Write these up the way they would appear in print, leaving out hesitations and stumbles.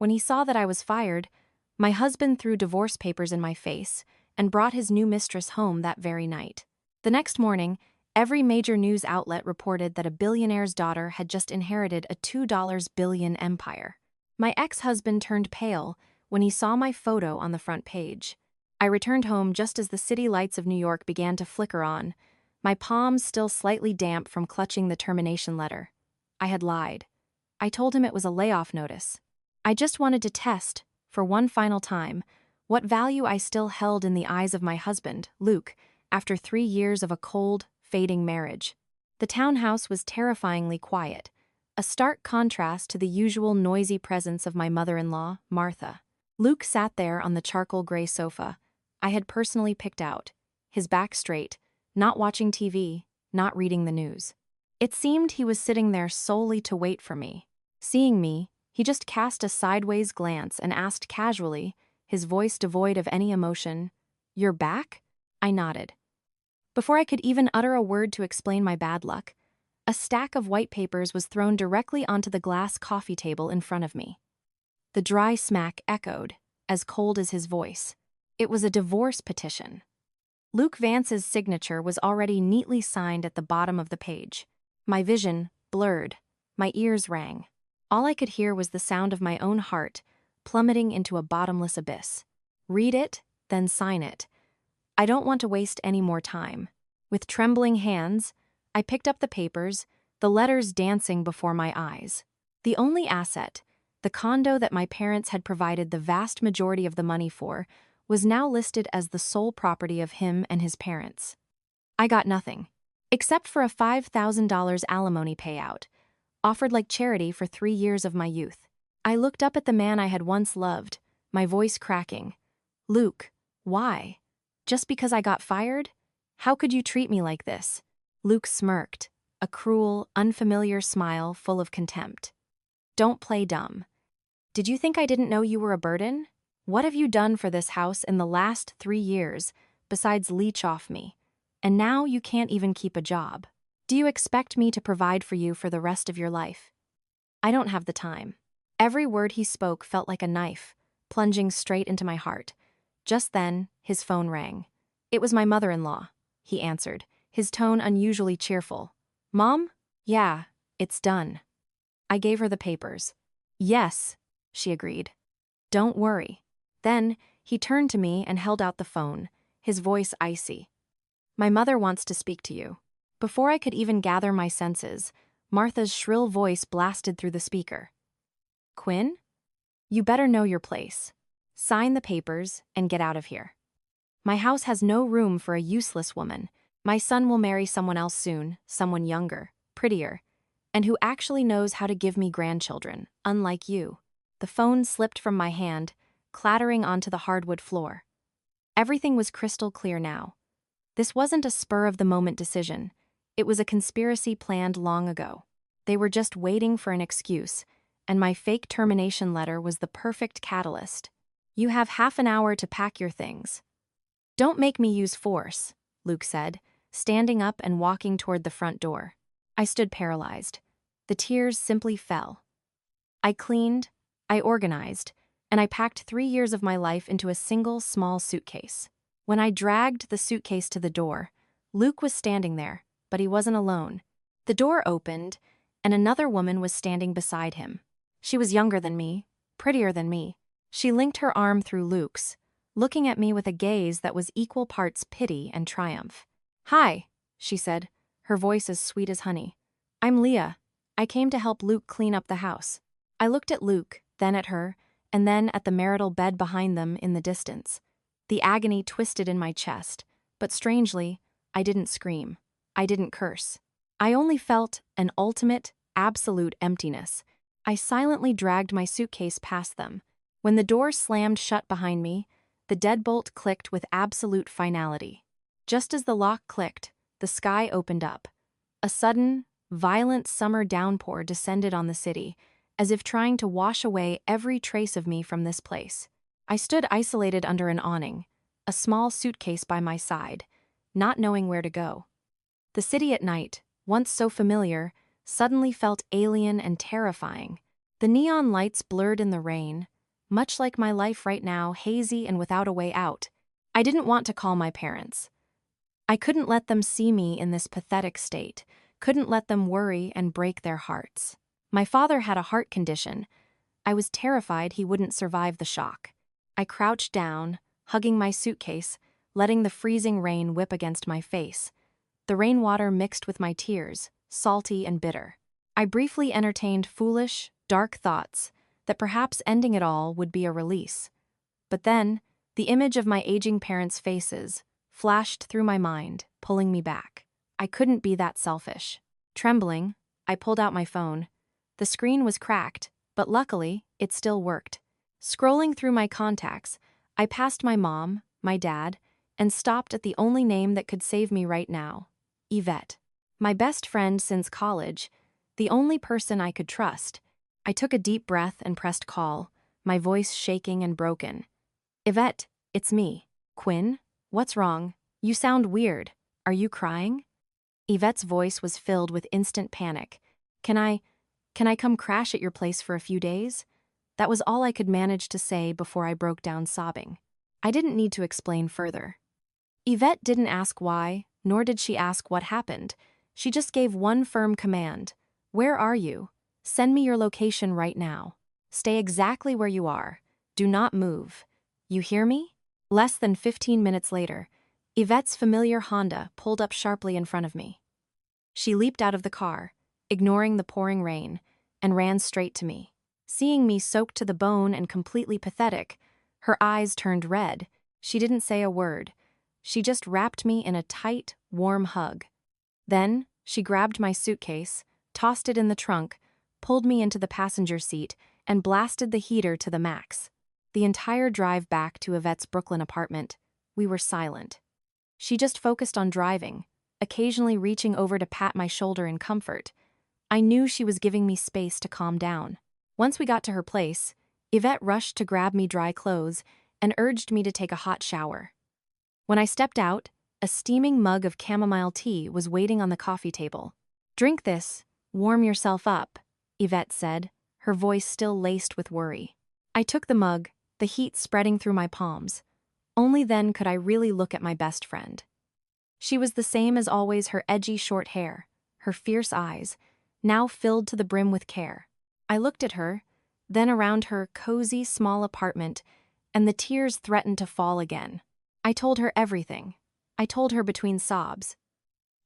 When he saw that I was fired, my husband threw divorce papers in my face and brought his new mistress home that very night. The next morning, every major news outlet reported that a billionaire's daughter had just inherited a $2 billion empire. My ex-husband turned pale when he saw my photo on the front page. I returned home just as the city lights of New York began to flicker on, my palms still slightly damp from clutching the termination letter. I had lied. I told him it was a layoff notice. I just wanted to test, for one final time, what value I still held in the eyes of my husband, Luke, after 3 years of a cold, fading marriage. The townhouse was terrifyingly quiet, a stark contrast to the usual noisy presence of my mother-in-law, Martha. Luke sat there on the charcoal gray sofa I had personally picked out, his back straight, not watching TV, not reading the news. It seemed he was sitting there solely to wait for me. Seeing me, he just cast a sideways glance and asked casually, his voice devoid of any emotion, "You're back?" I nodded. Before I could even utter a word to explain my bad luck, a stack of white papers was thrown directly onto the glass coffee table in front of me. The dry smack echoed, as cold as his voice. It was a divorce petition. Luke Vance's signature was already neatly signed at the bottom of the page. My vision blurred, my ears rang. All I could hear was the sound of my own heart plummeting into a bottomless abyss. Read it, then sign it. I don't want to waste any more time. With trembling hands, I picked up the papers, the letters dancing before my eyes. The only asset, the condo that my parents had provided the vast majority of the money for, was now listed as the sole property of him and his parents. I got nothing, except for a $5,000 alimony payout, offered like charity for 3 years of my youth. I looked up at the man I had once loved, my voice cracking. "Luke, why? Just because I got fired? How could you treat me like this?" Luke smirked, a cruel, unfamiliar smile full of contempt. "Don't play dumb. Did you think I didn't know you were a burden? What have you done for this house in the last 3 years, besides leech off me? And now you can't even keep a job. Do you expect me to provide for you for the rest of your life? I don't have the time." Every word he spoke felt like a knife, plunging straight into my heart. Just then, his phone rang. It was my mother-in-law. He answered, his tone unusually cheerful. "Mom? Yeah, it's done." I gave her the papers. "Yes," she agreed. "Don't worry." Then, he turned to me and held out the phone, his voice icy. "My mother wants to speak to you." Before I could even gather my senses, Martha's shrill voice blasted through the speaker. "Quinn? You better know your place. Sign the papers and get out of here. My house has no room for a useless woman. My son will marry someone else soon, someone younger, prettier, and who actually knows how to give me grandchildren, unlike you." The phone slipped from my hand, clattering onto the hardwood floor. Everything was crystal clear now. This wasn't a spur-of-the-moment decision. It was a conspiracy planned long ago. They were just waiting for an excuse, and my fake termination letter was the perfect catalyst. "You have half an hour to pack your things." "Don't make me use force," Luke said, standing up and walking toward the front door. I stood paralyzed. The tears simply fell. I cleaned, I organized, and I packed 3 years of my life into a single small suitcase. When I dragged the suitcase to the door, Luke was standing there, but he wasn't alone. The door opened, and another woman was standing beside him. She was younger than me, prettier than me. She linked her arm through Luke's, looking at me with a gaze that was equal parts pity and triumph. "Hi," she said, her voice as sweet as honey. "I'm Leah. I came to help Luke clean up the house." I looked at Luke, then at her, and then at the marital bed behind them in the distance. The agony twisted in my chest, but strangely, I didn't scream. I didn't curse. I only felt an ultimate, absolute emptiness. I silently dragged my suitcase past them. When the door slammed shut behind me, the deadbolt clicked with absolute finality. Just as the lock clicked, the sky opened up. A sudden, violent summer downpour descended on the city, as if trying to wash away every trace of me from this place. I stood isolated under an awning, a small suitcase by my side, not knowing where to go. The city at night, once so familiar, suddenly felt alien and terrifying. The neon lights blurred in the rain, much like my life right now, hazy and without a way out. I didn't want to call my parents. I couldn't let them see me in this pathetic state, couldn't let them worry and break their hearts. My father had a heart condition. I was terrified he wouldn't survive the shock. I crouched down, hugging my suitcase, letting the freezing rain whip against my face. The rainwater mixed with my tears, salty and bitter. I briefly entertained foolish, dark thoughts that perhaps ending it all would be a release. But then, the image of my aging parents' faces flashed through my mind, pulling me back. I couldn't be that selfish. Trembling, I pulled out my phone. The screen was cracked, but luckily, it still worked. Scrolling through my contacts, I passed my mom, my dad, and stopped at the only name that could save me right now: Yvette. My best friend since college, the only person I could trust. I took a deep breath and pressed call, my voice shaking and broken. Yvette, it's me. Quinn? What's wrong? You sound weird. Are you crying? Yvette's voice was filled with instant panic. Can I come crash at your place for a few days? That was all I could manage to say before I broke down sobbing. I didn't need to explain further. Yvette didn't ask why, nor did she ask what happened. She just gave one firm command. Where are you? Send me your location right now. Stay exactly where you are. Do not move. You hear me? Less than 15 minutes later, Yvette's familiar Honda pulled up sharply in front of me. She leaped out of the car, ignoring the pouring rain, and ran straight to me. Seeing me soaked to the bone and completely pathetic, her eyes turned red. She didn't say a word. She just wrapped me in a tight, warm hug. Then, she grabbed my suitcase, tossed it in the trunk, pulled me into the passenger seat, and blasted the heater to the max. The entire drive back to Yvette's Brooklyn apartment, we were silent. She just focused on driving, occasionally reaching over to pat my shoulder in comfort. I knew she was giving me space to calm down. Once we got to her place, Yvette rushed to grab me dry clothes and urged me to take a hot shower. When I stepped out, a steaming mug of chamomile tea was waiting on the coffee table. Drink this, warm yourself up, Yvette said, her voice still laced with worry. I took the mug, the heat spreading through my palms. Only then could I really look at my best friend. She was the same as always, her edgy short hair, her fierce eyes, now filled to the brim with care. I looked at her, then around her cozy, small apartment, and the tears threatened to fall again. I told her everything. I told her between sobs.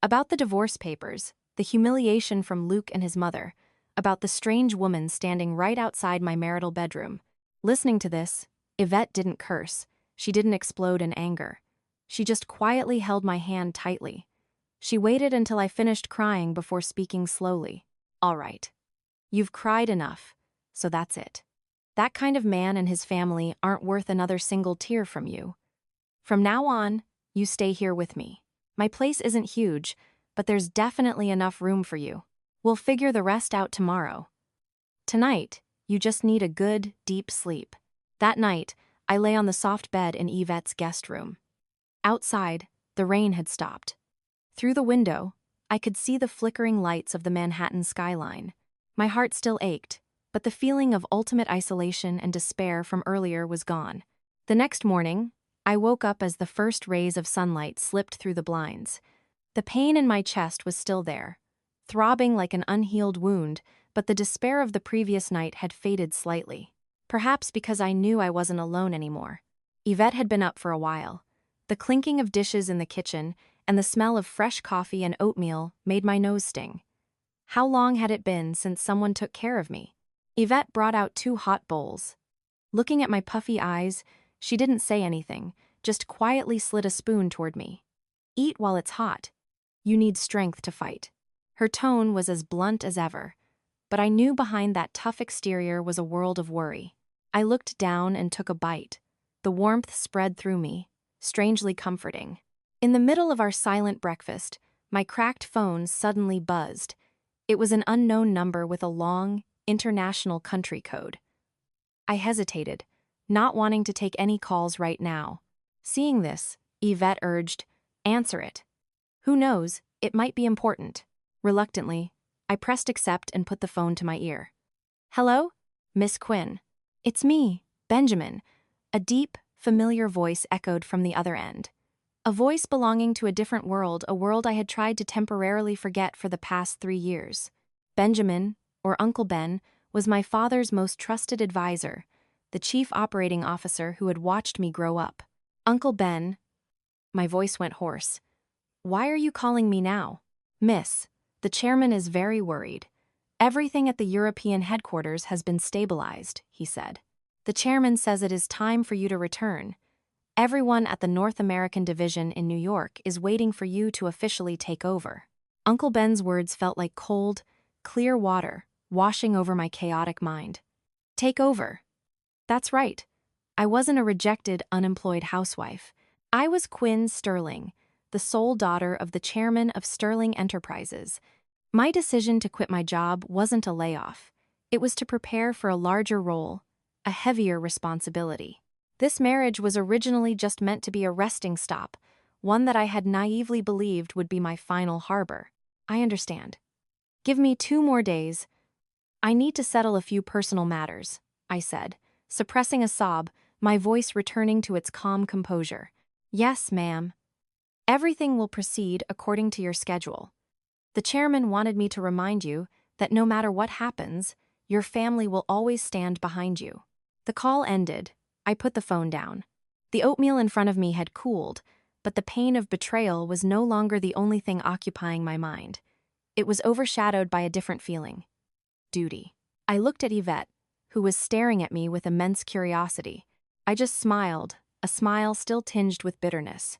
About the divorce papers, the humiliation from Luke and his mother, about the strange woman standing right outside my marital bedroom. Listening to this, Yvette didn't curse. She didn't explode in anger. She just quietly held my hand tightly. She waited until I finished crying before speaking slowly. All right. You've cried enough, so that's it. That kind of man and his family aren't worth another single tear from you. From now on, you stay here with me. My place isn't huge, but there's definitely enough room for you. We'll figure the rest out tomorrow. Tonight, you just need a good, deep sleep. That night, I lay on the soft bed in Yvette's guest room. Outside, the rain had stopped. Through the window, I could see the flickering lights of the Manhattan skyline. My heart still ached, but the feeling of ultimate isolation and despair from earlier was gone. The next morning, I woke up as the first rays of sunlight slipped through the blinds. The pain in my chest was still there, throbbing like an unhealed wound, but the despair of the previous night had faded slightly. Perhaps because I knew I wasn't alone anymore. Yvette had been up for a while. The clinking of dishes in the kitchen and the smell of fresh coffee and oatmeal made my nose sting. How long had it been since someone took care of me? Yvette brought out 2 hot bowls. Looking at my puffy eyes, she didn't say anything, just quietly slid a spoon toward me. Eat while it's hot. You need strength to fight. Her tone was as blunt as ever, but I knew behind that tough exterior was a world of worry. I looked down and took a bite. The warmth spread through me, strangely comforting. In the middle of our silent breakfast, my cracked phone suddenly buzzed. It was an unknown number with a long, international country code. I hesitated, not wanting to take any calls right now. Seeing this, Yvette urged, "Answer it. Who knows, it might be important." Reluctantly, I pressed accept and put the phone to my ear. "Hello? Miss Quinn. It's me, Benjamin. A deep, familiar voice echoed from the other end. A voice belonging to a different world, a world I had tried to temporarily forget for the past 3 years. Benjamin, or Uncle Ben, was my father's most trusted advisor, the chief operating officer who had watched me grow up. Uncle Ben, my voice went hoarse. Why are you calling me now? Miss, the chairman is very worried. Everything at the European headquarters has been stabilized, he said. The chairman says it is time for you to return. Everyone at the North American division in New York is waiting for you to officially take over. Uncle Ben's words felt like cold, clear water washing over my chaotic mind. Take over. That's right. I wasn't a rejected, unemployed housewife. I was Quinn Sterling, the sole daughter of the chairman of Sterling Enterprises. My decision to quit my job wasn't a layoff. It was to prepare for a larger role, a heavier responsibility. This marriage was originally just meant to be a resting stop, one that I had naively believed would be my final harbor. I understand. Give me 2 more days. I need to settle a few personal matters, I said, suppressing a sob, my voice returning to its calm composure. Yes, ma'am. Everything will proceed according to your schedule. The chairman wanted me to remind you that no matter what happens, your family will always stand behind you. The call ended. I put the phone down. The oatmeal in front of me had cooled, but the pain of betrayal was no longer the only thing occupying my mind. It was overshadowed by a different feeling. Duty. I looked at Yvette, who was staring at me with immense curiosity. I just smiled, a smile still tinged with bitterness.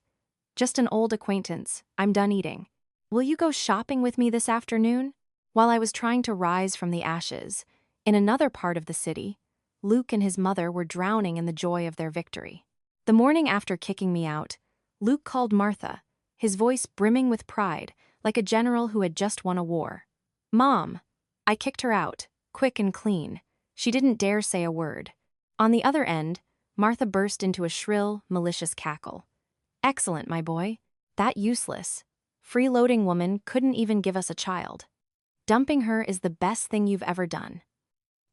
Just an old acquaintance. I'm done eating. Will you go shopping with me this afternoon? While I was trying to rise from the ashes, in another part of the city, Luke and his mother were drowning in the joy of their victory. The morning after kicking me out, Luke called Martha, his voice brimming with pride, like a general who had just won a war. Mom! I kicked her out, quick and clean. She didn't dare say a word. On the other end, Martha burst into a shrill, malicious cackle. Excellent, my boy. That useless, freeloading woman couldn't even give us a child. Dumping her is the best thing you've ever done.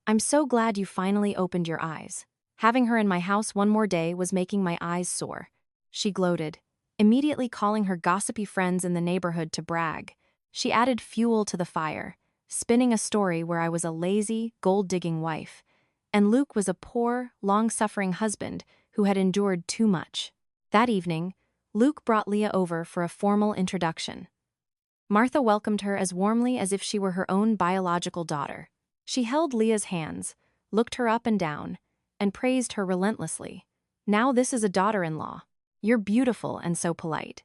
I'm so glad you finally opened your eyes. Having her in my house one more day was making my eyes sore. She gloated, immediately calling her gossipy friends in the neighborhood to brag. She added fuel to the fire, spinning a story where I was a lazy, gold-digging wife, and Luke was a poor, long-suffering husband who had endured too much. That evening, Luke brought Leah over for a formal introduction. Martha welcomed her as warmly as if she were her own biological daughter. She held Leah's hands, looked her up and down, and praised her relentlessly. Now this is a daughter-in-law. You're beautiful and so polite.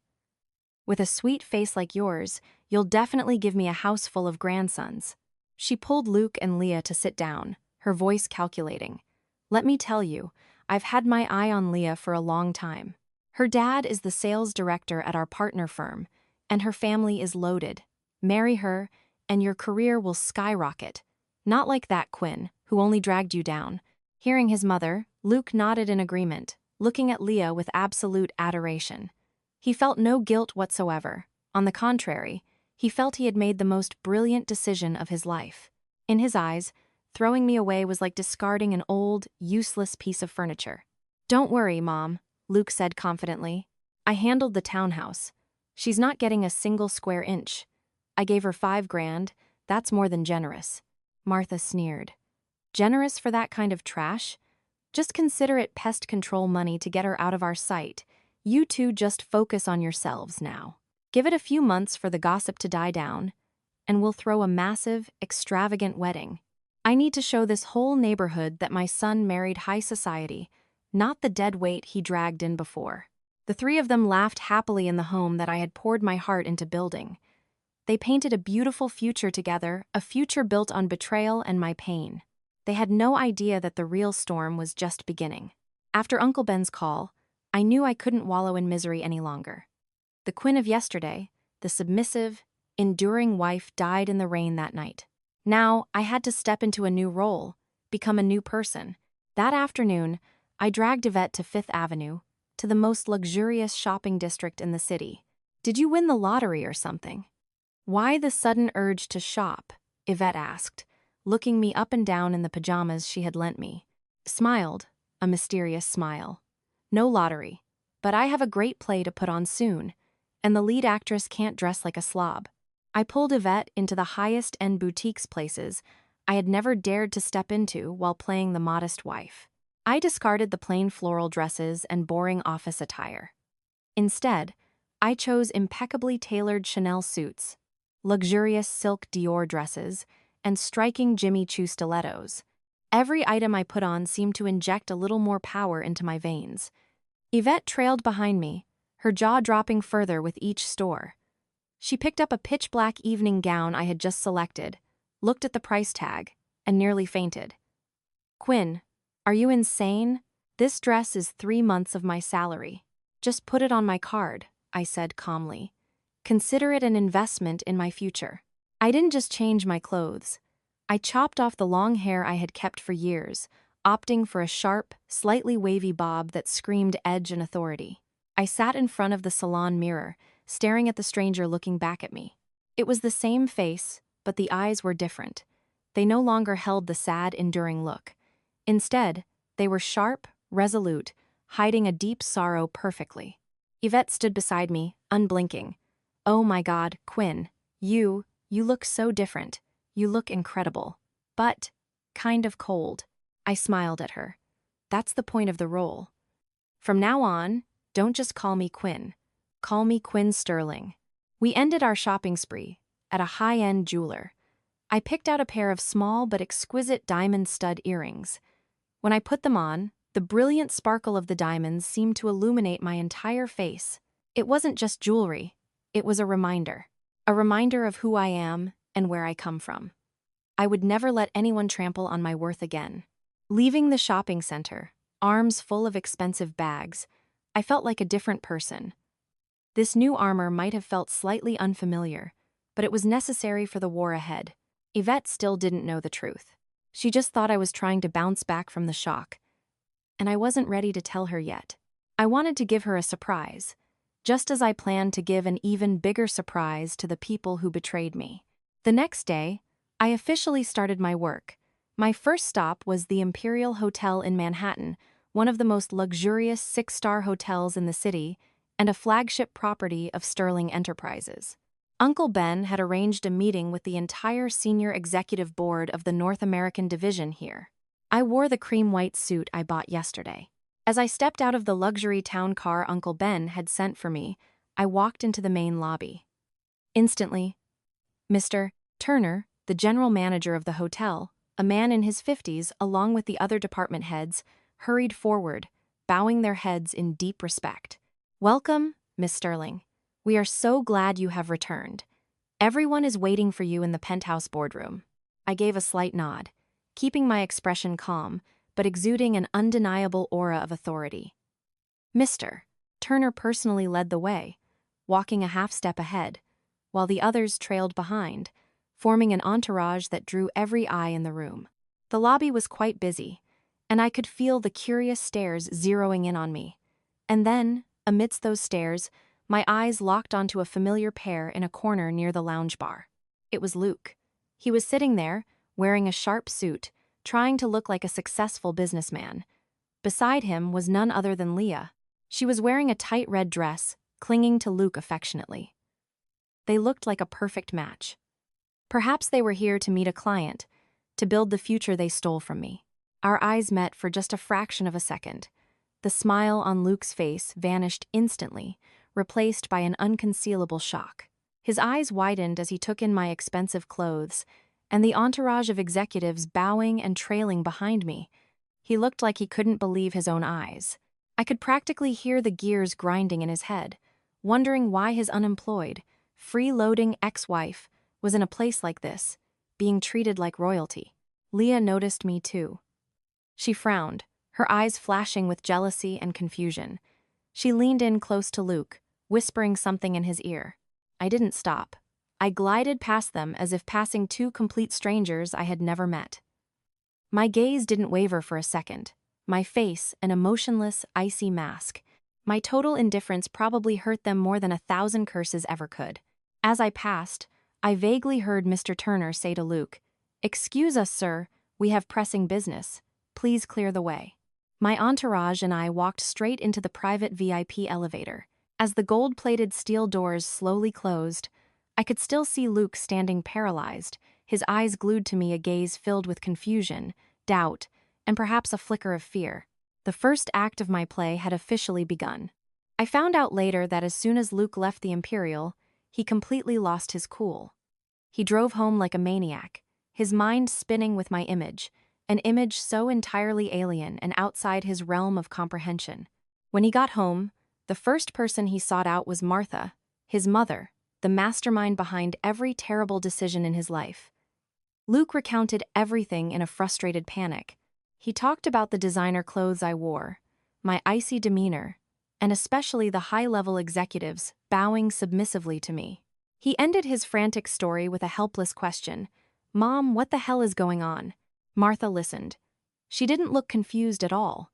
With a sweet face like yours, you'll definitely give me a house full of grandsons. She pulled Luke and Leah to sit down, her voice calculating. Let me tell you, I've had my eye on Leah for a long time. Her dad is the sales director at our partner firm, and her family is loaded. Marry her, and your career will skyrocket. Not like that Quinn, who only dragged you down. Hearing his mother, Luke nodded in agreement, looking at Leah with absolute adoration. He felt no guilt whatsoever. On the contrary, he felt he had made the most brilliant decision of his life. In his eyes, throwing me away was like discarding an old, useless piece of furniture. Don't worry, Mom, Luke said confidently. I handled the townhouse. She's not getting a single square inch. I gave her $5,000, that's more than generous. Martha sneered. Generous for that kind of trash? Just consider it pest control money to get her out of our sight. You two just focus on yourselves now. Give it a few months for the gossip to die down, and we'll throw a massive, extravagant wedding. I need to show this whole neighborhood that my son married high society, not the dead weight he dragged in before. The 3 of them laughed happily in the home that I had poured my heart into building. They painted a beautiful future together, a future built on betrayal and my pain. They had no idea that the real storm was just beginning. After Uncle Ben's call, I knew I couldn't wallow in misery any longer. The Quinn of yesterday, the submissive, enduring wife, died in the rain that night. Now, I had to step into a new role, become a new person. That afternoon, I dragged Yvette to Fifth Avenue, to the most luxurious shopping district in the city. Did you win the lottery or something? Why the sudden urge to shop? Yvette asked, looking me up and down in the pajamas she had lent me. Smiled, a mysterious smile. No lottery, but I have a great play to put on soon, and the lead actress can't dress like a slob. I pulled Yvette into the highest-end boutiques places I had never dared to step into while playing the modest wife. I discarded the plain floral dresses and boring office attire. Instead, I chose impeccably tailored Chanel suits, luxurious silk Dior dresses, and striking Jimmy Choo stilettos. Every item I put on seemed to inject a little more power into my veins. Yvette trailed behind me, her jaw dropping further with each store. She picked up a pitch-black evening gown I had just selected, looked at the price tag, and nearly fainted. "Quinn, are you insane? This dress is 3 months of my salary. Just put it on my card," I said calmly. "Consider it an investment in my future." I didn't just change my clothes. I chopped off the long hair I had kept for years, opting for a sharp, slightly wavy bob that screamed edge and authority. I sat in front of the salon mirror, staring at the stranger looking back at me. It was the same face, but the eyes were different. They no longer held the sad, enduring look. Instead, they were sharp, resolute, hiding a deep sorrow perfectly. Yvette stood beside me, unblinking. "Oh my God, Quinn, you look so different. You look incredible. But kind of cold." I smiled at her. "That's the point of the role. From now on, don't just call me Quinn. Call me Quinn Sterling." We ended our shopping spree at a high-end jeweler. I picked out a pair of small but exquisite diamond stud earrings. When I put them on, the brilliant sparkle of the diamonds seemed to illuminate my entire face. It wasn't just jewelry, it was a reminder. A reminder of who I am and where I come from. I would never let anyone trample on my worth again. Leaving the shopping center, arms full of expensive bags, I felt like a different person. This new armor might have felt slightly unfamiliar, but it was necessary for the war ahead. Yvette still didn't know the truth. She just thought I was trying to bounce back from the shock. And I wasn't ready to tell her yet. I wanted to give her a surprise, just as I planned to give an even bigger surprise to the people who betrayed me. The next day, I officially started my work. My first stop was the Imperial Hotel in Manhattan, one of the most luxurious 6-star hotels in the city, and a flagship property of Sterling Enterprises. Uncle Ben had arranged a meeting with the entire senior executive board of the North American division here. I wore the cream-white suit I bought yesterday. As I stepped out of the luxury town car Uncle Ben had sent for me, I walked into the main lobby. Instantly, Mr. Turner, the general manager of the hotel, a man in his 50s along with the other department heads, hurried forward, bowing their heads in deep respect. "Welcome, Miss Sterling. We are so glad you have returned. Everyone is waiting for you in the penthouse boardroom." I gave a slight nod, keeping my expression calm, but exuding an undeniable aura of authority. Mr. Turner personally led the way, walking a half-step ahead, while the others trailed behind, forming an entourage that drew every eye in the room. The lobby was quite busy, and I could feel the curious stares zeroing in on me. And then, amidst those stares, my eyes locked onto a familiar pair in a corner near the lounge bar. It was Luke. He was sitting there, wearing a sharp suit, trying to look like a successful businessman. Beside him was none other than Leah. She was wearing a tight red dress, clinging to Luke affectionately. They looked like a perfect match. Perhaps they were here to meet a client, to build the future they stole from me. Our eyes met for just a fraction of a second. The smile on Luke's face vanished instantly, replaced by an unconcealable shock. His eyes widened as he took in my expensive clothes, and the entourage of executives bowing and trailing behind me. He looked like he couldn't believe his own eyes. I could practically hear the gears grinding in his head, wondering why his unemployed, freeloading ex-wife was in a place like this, being treated like royalty. Leah noticed me too. She frowned, her eyes flashing with jealousy and confusion. She leaned in close to Luke, whispering something in his ear. I didn't stop. I glided past them as if passing two complete strangers I had never met. My gaze didn't waver for a second, my face an emotionless, icy mask. My total indifference probably hurt them more than 1,000 curses ever could. As I passed, I vaguely heard Mr. Turner say to Luke, "Excuse us, sir, we have pressing business. Please clear the way." My entourage and I walked straight into the private VIP elevator. As the gold-plated steel doors slowly closed, I could still see Luke standing paralyzed, his eyes glued to me, a gaze filled with confusion, doubt, and perhaps a flicker of fear. The first act of my play had officially begun. I found out later that as soon as Luke left the Imperial, he completely lost his cool. He drove home like a maniac, his mind spinning with my image, an image so entirely alien and outside his realm of comprehension. When he got home, the first person he sought out was Martha, his mother, the mastermind behind every terrible decision in his life. Luke recounted everything in a frustrated panic. He talked about the designer clothes I wore, my icy demeanor, and especially the high-level executives bowing submissively to me. He ended his frantic story with a helpless question. "Mom, what the hell is going on?" Martha listened. She didn't look confused at all.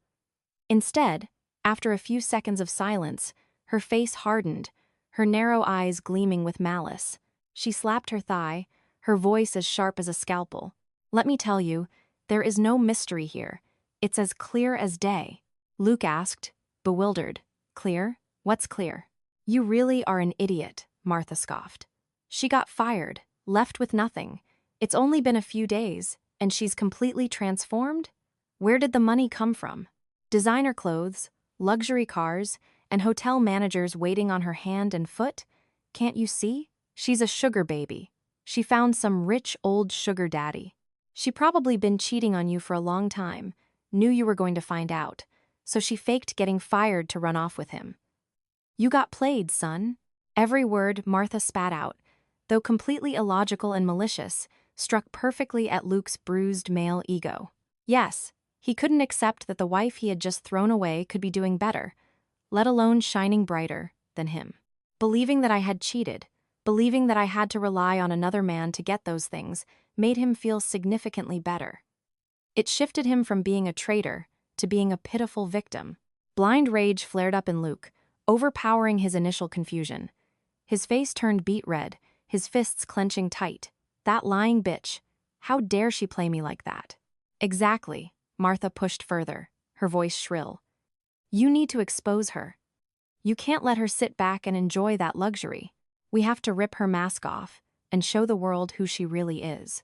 Instead, after a few seconds of silence, her face hardened, her narrow eyes gleaming with malice. She slapped her thigh, her voice as sharp as a scalpel. "Let me tell you, there is no mystery here. It's as clear as day." Luke asked, bewildered. "Clear? What's clear?" "You really are an idiot," Martha scoffed. "She got fired, left with nothing. It's only been a few days, and she's completely transformed? Where did the money come from? Designer clothes, luxury cars, and hotel managers waiting on her hand and foot? Can't you see? She's a sugar baby. She found some rich old sugar daddy. She probably been cheating on you for a long time, knew you were going to find out, so she faked getting fired to run off with him. You got played, son." Every word Martha spat out, though completely illogical and malicious, struck perfectly at Luke's bruised male ego. Yes, he couldn't accept that the wife he had just thrown away could be doing better, let alone shining brighter, than him. Believing that I had cheated, believing that I had to rely on another man to get those things, made him feel significantly better. It shifted him from being a traitor to being a pitiful victim. Blind rage flared up in Luke, overpowering his initial confusion. His face turned beet red, his fists clenching tight. That lying bitch. How dare she play me like that? Exactly, Martha pushed further, her voice shrill. You need to expose her. You can't let her sit back and enjoy that luxury. We have to rip her mask off and show the world who she really is.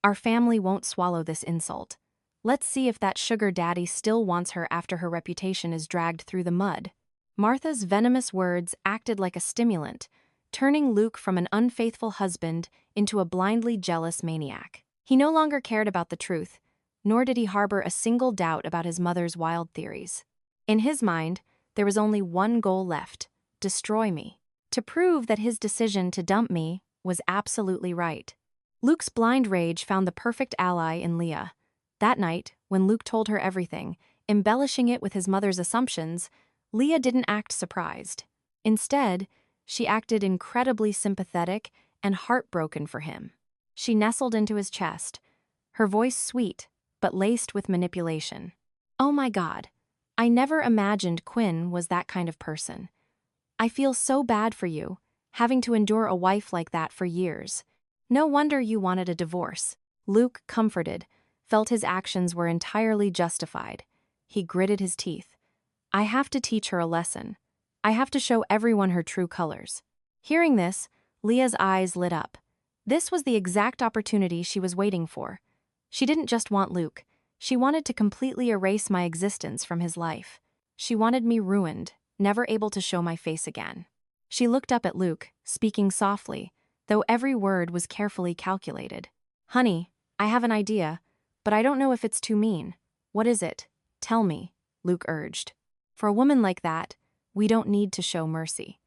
Our family won't swallow this insult. Let's see if that sugar daddy still wants her after her reputation is dragged through the mud. Martha's venomous words acted like a stimulant, turning Luke from an unfaithful husband into a blindly jealous maniac. He no longer cared about the truth, nor did he harbor a single doubt about his mother's wild theories. In his mind, there was only one goal left: destroy me. To prove that his decision to dump me was absolutely right. Luke's blind rage found the perfect ally in Leah. That night, when Luke told her everything, embellishing it with his mother's assumptions, Leah didn't act surprised. Instead, she acted incredibly sympathetic and heartbroken for him. She nestled into his chest, her voice sweet but laced with manipulation. "Oh my God, I never imagined Quinn was that kind of person. I feel so bad for you, having to endure a wife like that for years. No wonder you wanted a divorce." Luke, comforted, felt his actions were entirely justified. He gritted his teeth. "I have to teach her a lesson. I have to show everyone her true colors." Hearing this, Leah's eyes lit up. This was the exact opportunity she was waiting for. She didn't just want Luke. She wanted to completely erase my existence from his life. She wanted me ruined, never able to show my face again. She looked up at Luke, speaking softly, though every word was carefully calculated. "Honey, I have an idea, but I don't know if it's too mean." "What is it? Tell me," Luke urged. "For a woman like that, we don't need to show mercy.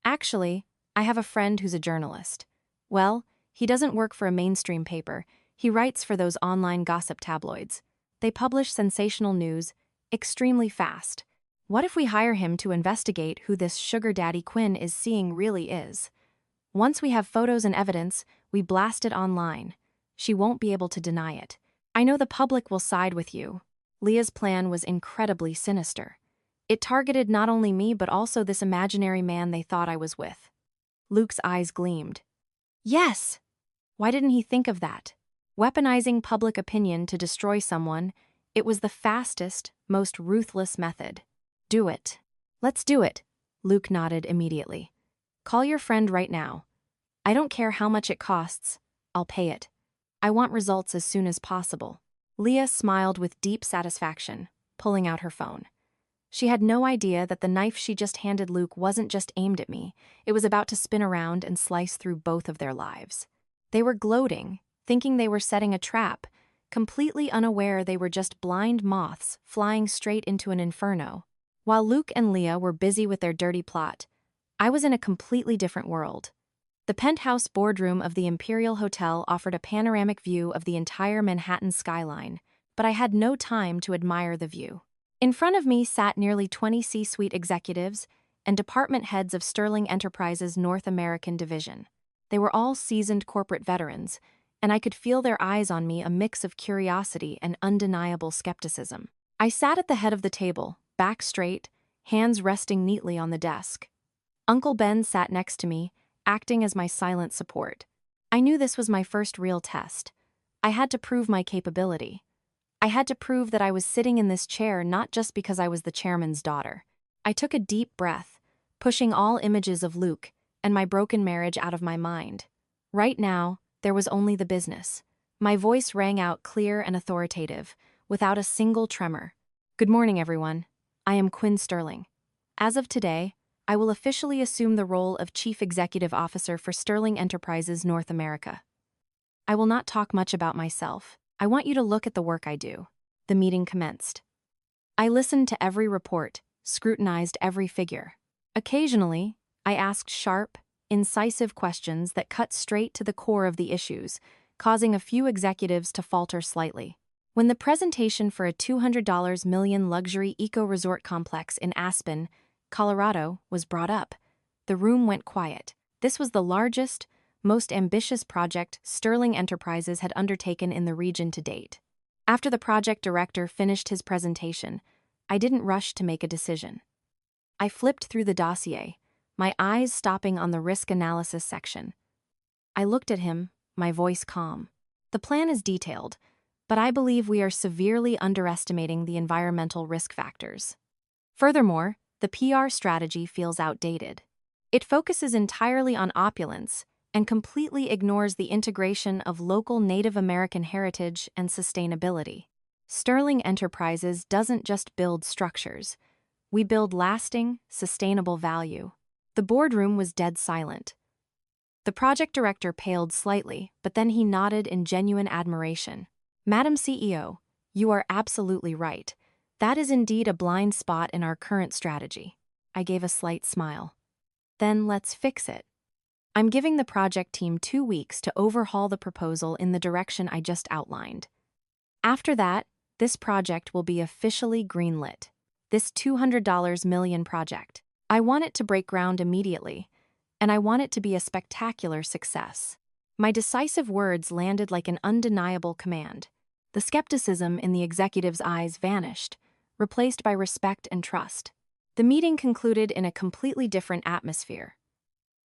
Actually, I have a friend who's a journalist. Well, he doesn't work for a mainstream paper. He writes for those online gossip tabloids. They publish sensational news extremely fast. What if we hire him to investigate who this sugar daddy Quinn is seeing really is? Once we have photos and evidence, we blast it online. She won't be able to deny it. I know the public will side with you." Leah's plan was incredibly sinister. It targeted not only me but also this imaginary man they thought I was with. Luke's eyes gleamed. Yes! Why didn't he think of that? Weaponizing public opinion to destroy someone, It was the fastest, most ruthless method. Do it. Let's do it, Luke nodded immediately. Call your friend right now. I don't care how much it costs, I'll pay it. I want results as soon as possible. Leah smiled with deep satisfaction, pulling out her phone. She had no idea that the knife she just handed Luke wasn't just aimed at me, it was about to spin around and slice through both of their lives. They were gloating, thinking they were setting a trap, completely unaware they were just blind moths flying straight into an inferno. While Luke and Leah were busy with their dirty plot, I was in a completely different world. The penthouse boardroom of the Imperial Hotel offered a panoramic view of the entire Manhattan skyline, but I had no time to admire the view. In front of me sat nearly 20 C-suite executives and department heads of Sterling Enterprises' North American division. They were all seasoned corporate veterans, and I could feel their eyes on me, a mix of curiosity and undeniable skepticism. I sat at the head of the table, back straight, hands resting neatly on the desk. Uncle Ben sat next to me, acting as my silent support. I knew this was my first real test. I had to prove my capability. I had to prove that I was sitting in this chair not just because I was the chairman's daughter. I took a deep breath, pushing all images of Luke and my broken marriage out of my mind. Right now, there was only the business. My voice rang out clear and authoritative, without a single tremor. Good morning, everyone. I am Quinn Sterling. As of today, I will officially assume the role of Chief Executive Officer for Sterling Enterprises North America. I will not talk much about myself. I want you to look at the work I do. The meeting commenced. I listened to every report, scrutinized every figure. Occasionally, I asked sharp, incisive questions that cut straight to the core of the issues, causing a few executives to falter slightly. When the presentation for a $200 million luxury eco-resort complex in Aspen, Colorado, was brought up, the room went quiet. This was the largest, most ambitious project Sterling Enterprises had undertaken in the region to date. After the project director finished his presentation, I didn't rush to make a decision. I flipped through the dossier, my eyes stopping on the risk analysis section. I looked at him, my voice calm. The plan is detailed, but I believe we are severely underestimating the environmental risk factors. Furthermore, the PR strategy feels outdated. It focuses entirely on opulence and completely ignores the integration of local Native American heritage and sustainability. Sterling Enterprises doesn't just build structures. We build lasting, sustainable value. The boardroom was dead silent. The project director paled slightly, but then he nodded in genuine admiration. Madam CEO, you are absolutely right. That is indeed a blind spot in our current strategy. I gave a slight smile. Then let's fix it. I'm giving the project team 2 weeks to overhaul the proposal in the direction I just outlined. After that, this project will be officially greenlit. This $200 million project. I want it to break ground immediately, and I want it to be a spectacular success. My decisive words landed like an undeniable command. The skepticism in the executive's eyes vanished, replaced by respect and trust. The meeting concluded in a completely different atmosphere.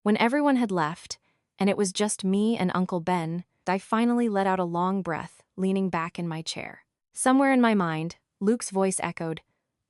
When everyone had left, and it was just me and Uncle Ben, I finally let out a long breath, leaning back in my chair. Somewhere in my mind, Luke's voice echoed,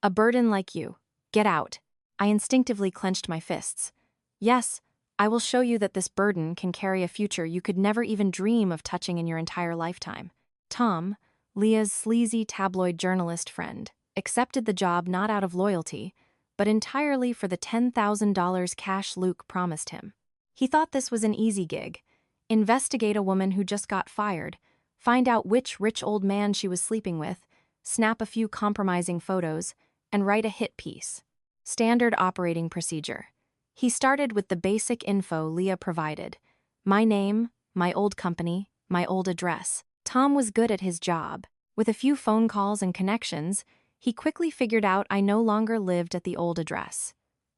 "A burden like you. Get out." I instinctively clenched my fists. Yes, I will show you that this burden can carry a future you could never even dream of touching in your entire lifetime. Tom, Leah's sleazy tabloid journalist friend, accepted the job not out of loyalty, but entirely for the $10,000 cash Luke promised him. He thought this was an easy gig. Investigate a woman who just got fired, find out which rich old man she was sleeping with, snap a few compromising photos, and write a hit piece. Standard operating procedure. He started with the basic info Leah provided. My name, my old company, my old address. Tom was good at his job. With a few phone calls and connections, he quickly figured out I no longer lived at the old address.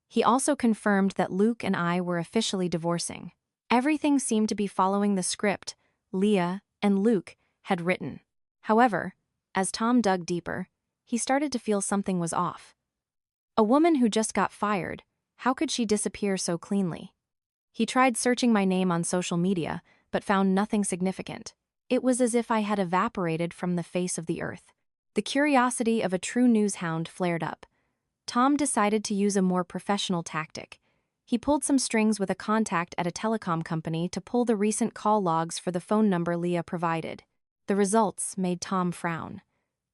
He also confirmed that Luke and I were officially divorcing. Everything seemed to be following the script Leah and Luke had written. However, as Tom dug deeper, he started to feel something was off. A woman who just got fired, how could she disappear so cleanly? He tried searching my name on social media, but found nothing significant. It was as if I had evaporated from the face of the earth. The curiosity of a true news hound flared up. Tom decided to use a more professional tactic. He pulled some strings with a contact at a telecom company to pull the recent call logs for the phone number Leah provided. The results made Tom frown.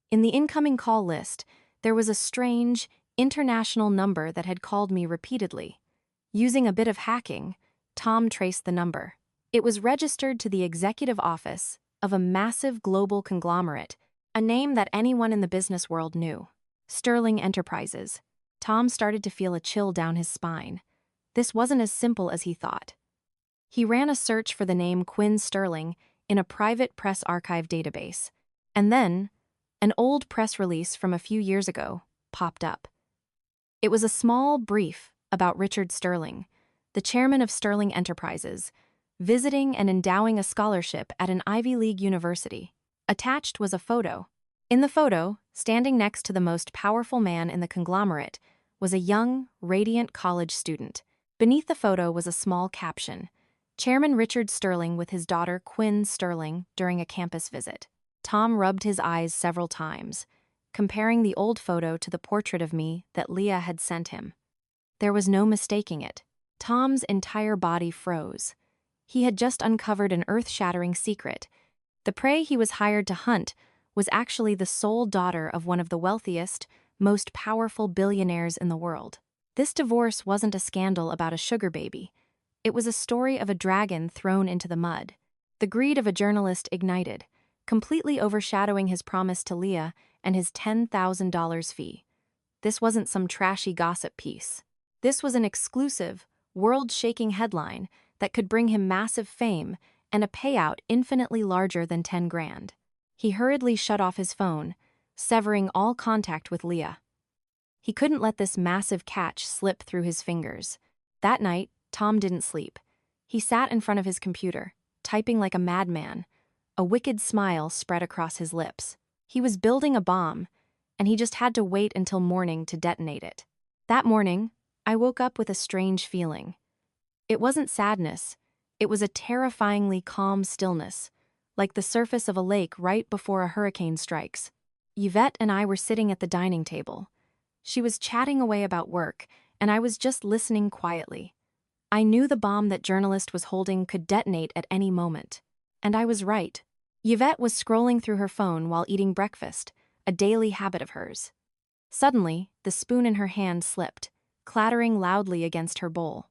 In the incoming call list, there was a strange, international number that had called me repeatedly. Using a bit of hacking, Tom traced the number. It was registered to the executive office of a massive global conglomerate, a name that anyone in the business world knew. Sterling Enterprises. Tom started to feel a chill down his spine. This wasn't as simple as he thought. He ran a search for the name Quinn Sterling in a private press archive database, and then an old press release from a few years ago popped up. It was a small brief about Richard Sterling, the chairman of Sterling Enterprises, visiting and endowing a scholarship at an Ivy League university. Attached was a photo. In the photo, standing next to the most powerful man in the conglomerate, was a young, radiant college student. Beneath the photo was a small caption: Chairman Richard Sterling with his daughter Quinn Sterling during a campus visit. Tom rubbed his eyes several times, comparing the old photo to the portrait of me that Leah had sent him. There was no mistaking it. Tom's entire body froze. He had just uncovered an earth-shattering secret. The prey he was hired to hunt was actually the sole daughter of one of the wealthiest, most powerful billionaires in the world. This divorce wasn't a scandal about a sugar baby. It was a story of a dragon thrown into the mud. The greed of a journalist ignited, completely overshadowing his promise to Leah and his $10,000 fee. This wasn't some trashy gossip piece. This was an exclusive, world-shaking headline that could bring him massive fame and a payout infinitely larger than 10 grand. He hurriedly shut off his phone, severing all contact with Leah. He couldn't let this massive catch slip through his fingers. That night, Tom didn't sleep. He sat in front of his computer, typing like a madman. A wicked smile spread across his lips. He was building a bomb, and he just had to wait until morning to detonate it. That morning, I woke up with a strange feeling. It wasn't sadness. It was a terrifyingly calm stillness, like the surface of a lake right before a hurricane strikes. Yvette and I were sitting at the dining table. She was chatting away about work, and I was just listening quietly. I knew the bomb that journalist was holding could detonate at any moment. And I was right. Yvette was scrolling through her phone while eating breakfast, a daily habit of hers. Suddenly, the spoon in her hand slipped, clattering loudly against her bowl.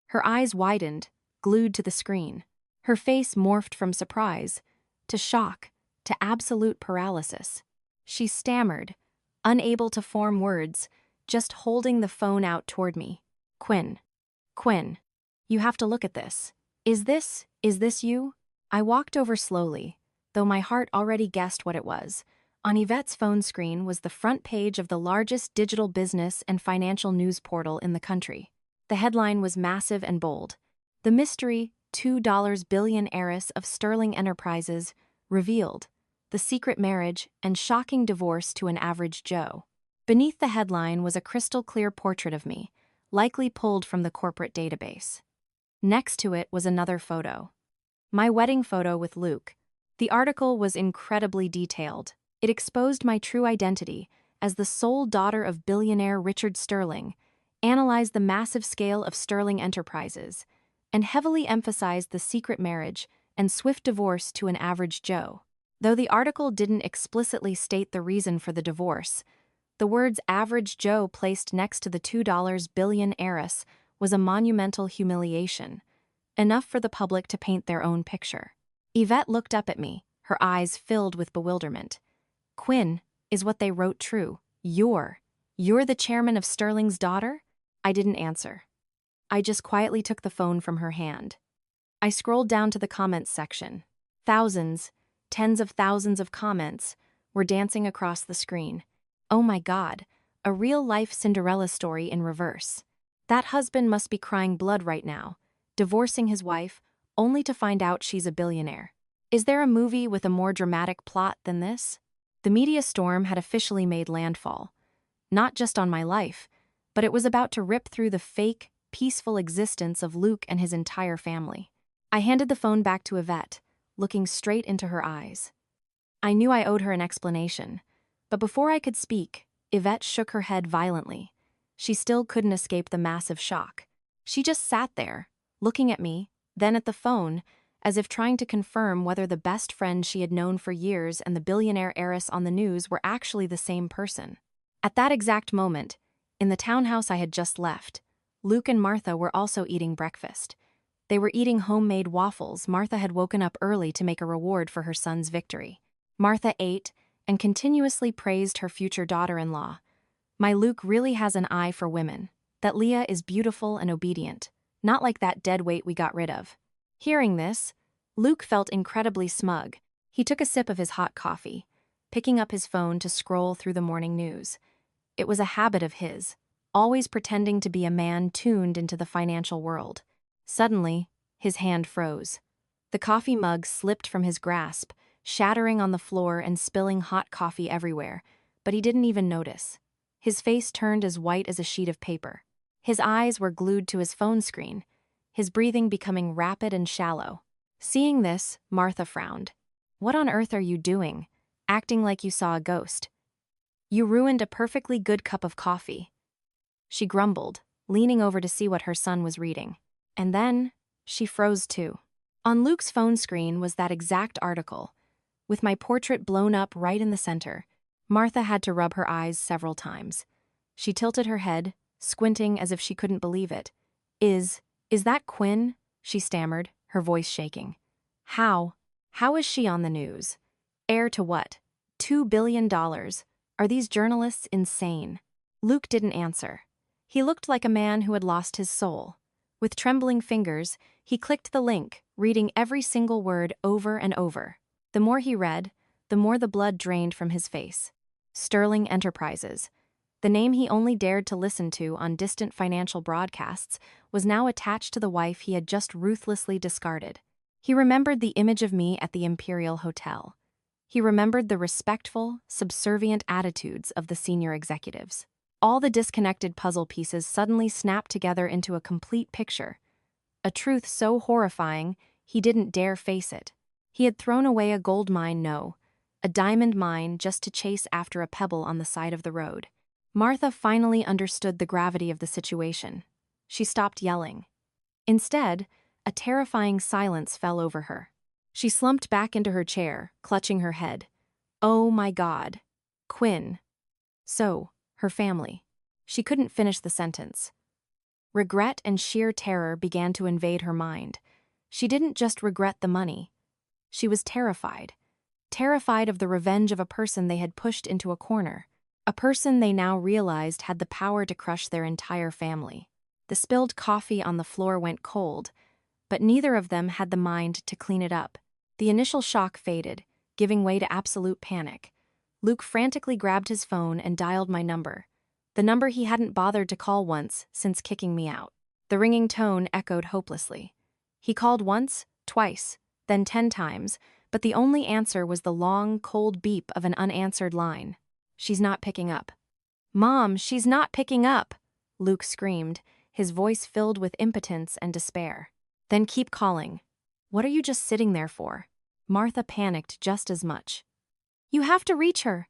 Her eyes widened, glued to the screen. Her face morphed from surprise to shock to absolute paralysis. She stammered, unable to form words, just holding the phone out toward me. Quinn, you have to look at this. Is this you? I walked over slowly, though my heart already guessed what it was. On Yvette's phone screen was the front page of the largest digital business and financial news portal in the country. The headline was massive and bold. The mystery $2 billion heiress of Sterling Enterprises revealed. The secret marriage and shocking divorce to an average Joe. Beneath the headline was a crystal-clear portrait of me, likely pulled from the corporate database. Next to it was another photo. My wedding photo with Luke. The article was incredibly detailed. It exposed my true identity as the sole daughter of billionaire Richard Sterling, analyzed the massive scale of Sterling Enterprises, and heavily emphasized the secret marriage and swift divorce to an average Joe. Though the article didn't explicitly state the reason for the divorce, the words average Joe placed next to the $2 billion heiress was a monumental humiliation, enough for the public to paint their own picture. Yvette looked up at me, her eyes filled with bewilderment. Quinn, is what they wrote true? You're the chairman of Sterling's daughter? I didn't answer. I just quietly took the phone from her hand. I scrolled down to the comments section. Thousands, tens of thousands of comments were dancing across the screen. Oh my God, a real-life Cinderella story in reverse. That husband must be crying blood right now, divorcing his wife, only to find out she's a billionaire. Is there a movie with a more dramatic plot than this? The media storm had officially made landfall. Not just on my life, but it was about to rip through the fake, peaceful existence of Luke and his entire family. I handed the phone back to Yvette, looking straight into her eyes. I knew I owed her an explanation. But before I could speak, Yvette shook her head violently. She still couldn't escape the massive shock. She just sat there, looking at me, then at the phone, as if trying to confirm whether the best friend she had known for years and the billionaire heiress on the news were actually the same person. At that exact moment, in the townhouse I had just left, Luke and Martha were also eating breakfast. They were eating homemade waffles Martha had woken up early to make a reward for her son's victory. Martha ate and continuously praised her future daughter-in-law. My Luke really has an eye for women. That Leah is beautiful and obedient, not like that deadweight we got rid of. Hearing this, Luke felt incredibly smug. He took a sip of his hot coffee, picking up his phone to scroll through the morning news. It was a habit of his, always pretending to be a man tuned into the financial world. Suddenly, his hand froze. The coffee mug slipped from his grasp, shattering on the floor and spilling hot coffee everywhere, but he didn't even notice. His face turned as white as a sheet of paper. His eyes were glued to his phone screen, his breathing becoming rapid and shallow. Seeing this, Martha frowned. "What on earth are you doing? Acting like you saw a ghost. You ruined a perfectly good cup of coffee." She grumbled, leaning over to see what her son was reading. And then, she froze too. On Luke's phone screen was that exact article, with my portrait blown up right in the center. Martha had to rub her eyes several times. She tilted her head, squinting as if she couldn't believe it. Is that Quinn?" she stammered, her voice shaking. How is she on the news? Heir to what? $2 billion. Are these journalists insane?" Luke didn't answer. He looked like a man who had lost his soul. With trembling fingers, he clicked the link, reading every single word over and over. The more he read, the more the blood drained from his face. Sterling Enterprises. The name he only dared to listen to on distant financial broadcasts was now attached to the wife he had just ruthlessly discarded. He remembered the image of me at the Imperial Hotel. He remembered the respectful, subservient attitudes of the senior executives. All the disconnected puzzle pieces suddenly snapped together into a complete picture. A truth so horrifying, he didn't dare face it. He had thrown away a gold mine, no, a diamond mine just to chase after a pebble on the side of the road. Martha finally understood the gravity of the situation. She stopped yelling. Instead, a terrifying silence fell over her. She slumped back into her chair, clutching her head. Oh my God. Quinn. So, her family. She couldn't finish the sentence. Regret and sheer terror began to invade her mind. She didn't just regret the money. She was terrified. Terrified of the revenge of a person they had pushed into a corner. A person they now realized had the power to crush their entire family. The spilled coffee on the floor went cold, but neither of them had the mind to clean it up. The initial shock faded, giving way to absolute panic. Luke frantically grabbed his phone and dialed my number, the number he hadn't bothered to call once since kicking me out. The ringing tone echoed hopelessly. He called once, twice, then 10 times, but the only answer was the long, cold beep of an unanswered line. "She's not picking up." "Mom, she's not picking up!" Luke screamed, his voice filled with impotence and despair. "Then keep calling. What are you just sitting there for?" Martha panicked just as much. "You have to reach her.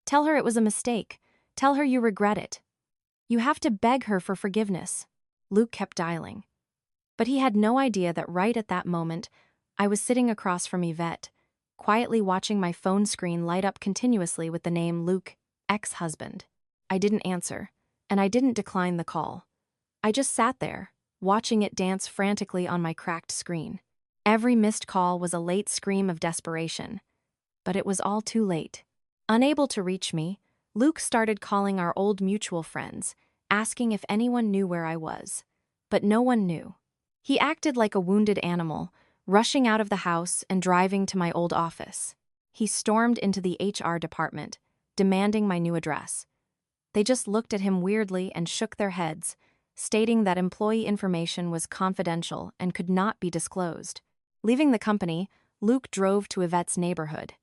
Tell her it was a mistake. Tell her you regret it. You have to beg her for forgiveness." Luke kept dialing. But he had no idea that right at that moment, I was sitting across from Yvette, quietly watching my phone screen light up continuously with the name Luke, ex-husband. I didn't answer, and I didn't decline the call. I just sat there, watching it dance frantically on my cracked screen. Every missed call was a late scream of desperation. But it was all too late. Unable to reach me, Luke started calling our old mutual friends, asking if anyone knew where I was. But no one knew. He acted like a wounded animal, rushing out of the house and driving to my old office. He stormed into the HR department, demanding my new address. They just looked at him weirdly and shook their heads, stating that employee information was confidential and could not be disclosed. Leaving the company, Luke drove to Yvette's neighborhood.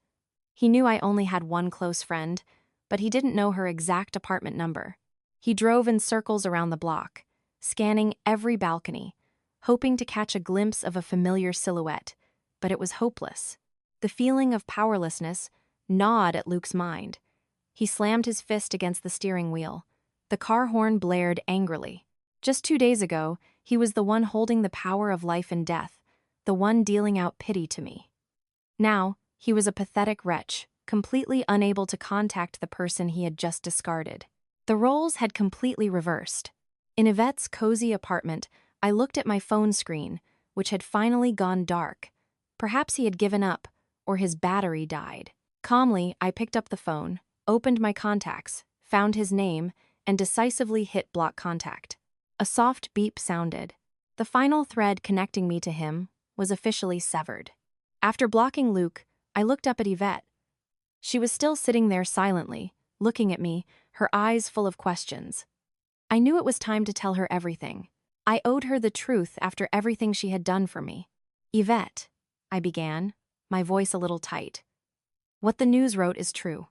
He knew I only had one close friend, but he didn't know her exact apartment number. He drove in circles around the block, scanning every balcony, hoping to catch a glimpse of a familiar silhouette, but it was hopeless. The feeling of powerlessness gnawed at Luke's mind. He slammed his fist against the steering wheel. The car horn blared angrily. Just 2 days ago, he was the one holding the power of life and death, the one dealing out pity to me. Now, he was a pathetic wretch, completely unable to contact the person he had just discarded. The roles had completely reversed. In Yvette's cozy apartment, I looked at my phone screen, which had finally gone dark. Perhaps he had given up, or his battery died. Calmly, I picked up the phone, opened my contacts, found his name, and decisively hit block contact. A soft beep sounded. The final thread connecting me to him was officially severed. After blocking Luke, I looked up at Yvette. She was still sitting there silently, looking at me, her eyes full of questions. I knew it was time to tell her everything. I owed her the truth after everything she had done for me. Yvette, I began, my voice a little tight. What the news wrote is true.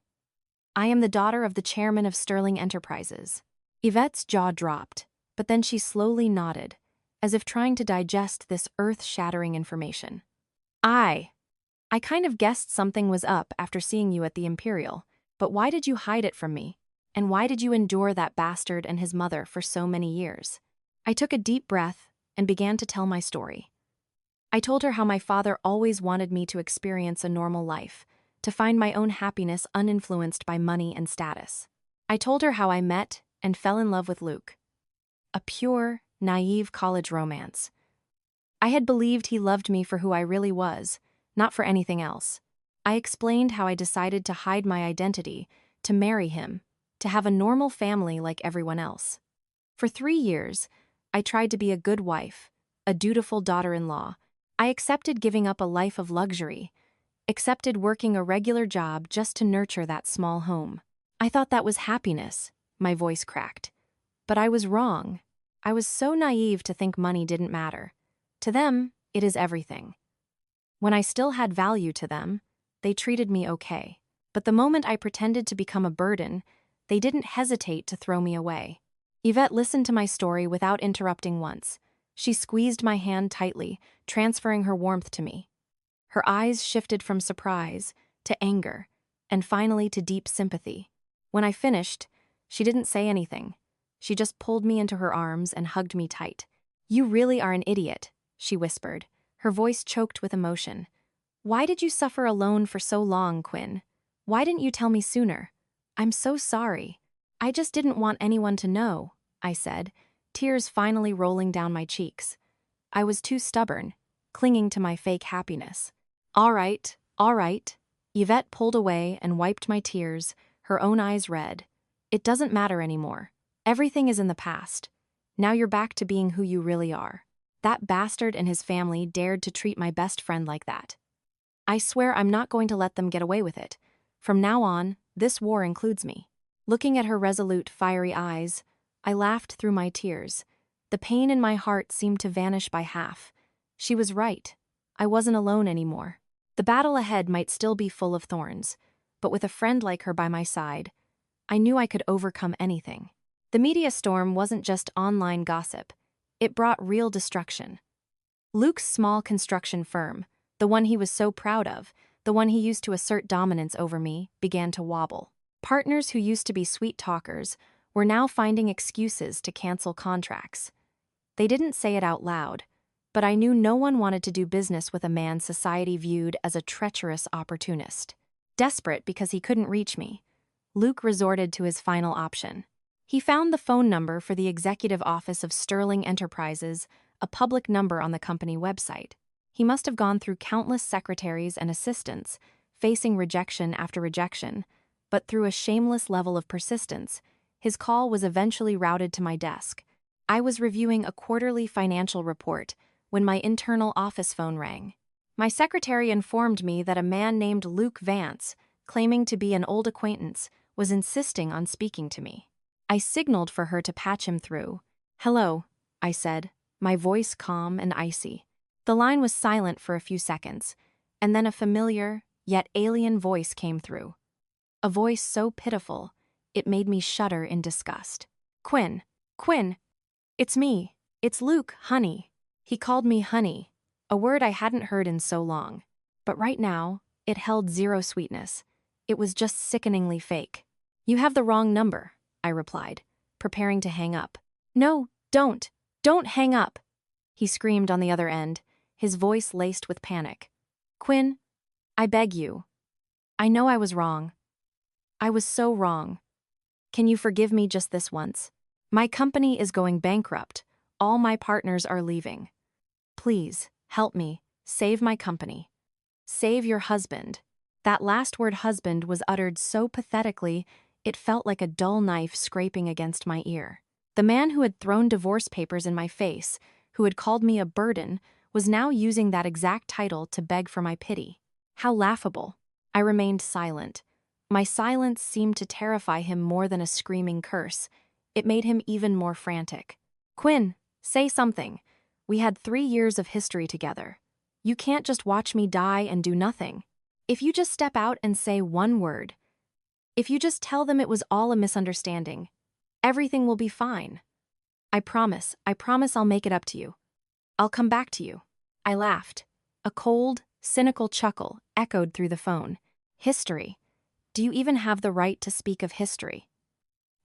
I am the daughter of the chairman of Sterling Enterprises. Yvette's jaw dropped, but then she slowly nodded, as if trying to digest this earth-shattering information. I kind of guessed something was up after seeing you at the Imperial, but why did you hide it from me? And why did you endure that bastard and his mother for so many years? I took a deep breath and began to tell my story. I told her how my father always wanted me to experience a normal life, to find my own happiness uninfluenced by money and status. I told her how I met and fell in love with Luke. A pure, naive college romance. I had believed he loved me for who I really was, not for anything else. I explained how I decided to hide my identity, to marry him, to have a normal family like everyone else. For 3 years, I tried to be a good wife, a dutiful daughter-in-law. I accepted giving up a life of luxury, accepted working a regular job just to nurture that small home. I thought that was happiness, my voice cracked. But I was wrong. I was so naive to think money didn't matter. To them, it is everything. When I still had value to them, they treated me okay. But the moment I pretended to become a burden, they didn't hesitate to throw me away. Yvette listened to my story without interrupting once. She squeezed my hand tightly, transferring her warmth to me. Her eyes shifted from surprise to anger, and finally to deep sympathy. When I finished, she didn't say anything. She just pulled me into her arms and hugged me tight. "You really are an idiot," she whispered, her voice choked with emotion. "Why did you suffer alone for so long, Quinn? Why didn't you tell me sooner? I'm so sorry. I just didn't want anyone to know," I said, tears finally rolling down my cheeks. I was too stubborn, clinging to my fake happiness. All right. Yvette pulled away and wiped my tears, her own eyes red. "It doesn't matter anymore. Everything is in the past. Now you're back to being who you really are. That bastard and his family dared to treat my best friend like that. I swear I'm not going to let them get away with it. From now on, this war includes me." Looking at her resolute, fiery eyes, I laughed through my tears. The pain in my heart seemed to vanish by half. She was right. I wasn't alone anymore. The battle ahead might still be full of thorns, but with a friend like her by my side, I knew I could overcome anything. The media storm wasn't just online gossip. It brought real destruction. Luke's small construction firm, the one he was so proud of, the one he used to assert dominance over me, began to wobble. Partners who used to be sweet talkers were now finding excuses to cancel contracts. They didn't say it out loud, but I knew no one wanted to do business with a man society viewed as a treacherous opportunist. Desperate because he couldn't reach me, Luke resorted to his final option. He found the phone number for the executive office of Sterling Enterprises, a public number on the company website. He must have gone through countless secretaries and assistants, facing rejection after rejection, but through a shameless level of persistence, his call was eventually routed to my desk. I was reviewing a quarterly financial report when my internal office phone rang. My secretary informed me that a man named Luke Vance, claiming to be an old acquaintance, was insisting on speaking to me. I signaled for her to patch him through. "Hello," I said, my voice calm and icy. The line was silent for a few seconds, and then a familiar, yet alien voice came through. A voice so pitiful, it made me shudder in disgust. Quinn, it's me. It's Luke, honey." He called me honey, a word I hadn't heard in so long. But right now, it held zero sweetness. It was just sickeningly fake. You have the wrong number, I replied, preparing to hang up. No, don't. Don't hang up, he screamed on the other end, his voice laced with panic. Quinn, I beg you. I know I was wrong. I was so wrong. Can you forgive me just this once? My company is going bankrupt. All my partners are leaving. Please, help me. Save my company. Save your husband. That last word husband was uttered so pathetically, it felt like a dull knife scraping against my ear. The man who had thrown divorce papers in my face, who had called me a burden, was now using that exact title to beg for my pity. How laughable. I remained silent. My silence seemed to terrify him more than a screaming curse. It made him even more frantic. Quinn, say something. We had 3 years of history together. You can't just watch me die and do nothing. If you just step out and say one word, if you just tell them it was all a misunderstanding, everything will be fine. I promise I'll make it up to you. I'll come back to you. I laughed. A cold, cynical chuckle echoed through the phone. History. Do you even have the right to speak of history?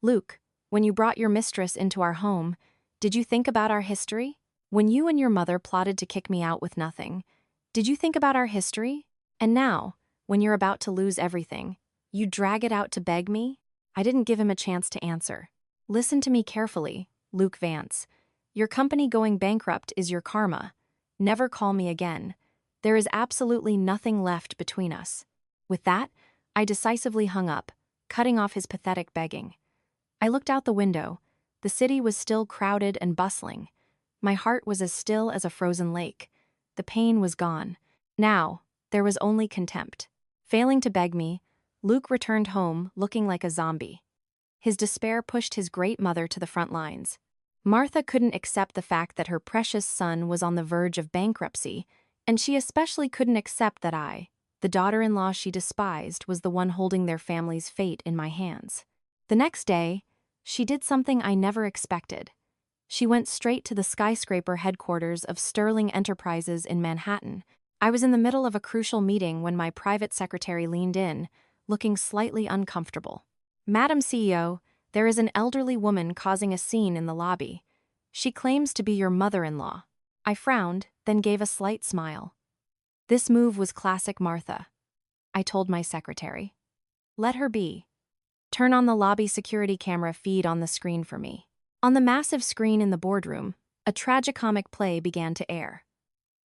Luke, when you brought your mistress into our home, did you think about our history? When you and your mother plotted to kick me out with nothing, did you think about our history? And now, when you're about to lose everything, you drag it out to beg me? I didn't give him a chance to answer. Listen to me carefully, Luke Vance. Your company going bankrupt is your karma. Never call me again. There is absolutely nothing left between us. With that, I decisively hung up, cutting off his pathetic begging. I looked out the window. The city was still crowded and bustling. My heart was as still as a frozen lake. The pain was gone. Now, there was only contempt. Failing to beg me, Luke returned home looking like a zombie. His despair pushed his great mother to the front lines. Martha couldn't accept the fact that her precious son was on the verge of bankruptcy, and she especially couldn't accept that I, the daughter-in-law she despised, was the one holding their family's fate in my hands. The next day, she did something I never expected. She went straight to the skyscraper headquarters of Sterling Enterprises in Manhattan. I was in the middle of a crucial meeting when my private secretary leaned in, looking slightly uncomfortable. Madam CEO, there is an elderly woman causing a scene in the lobby. She claims to be your mother-in-law. I frowned, then gave a slight smile. This move was classic Martha. I told my secretary. Let her be. Turn on the lobby security camera feed on the screen for me. On the massive screen in the boardroom, a tragicomic play began to air.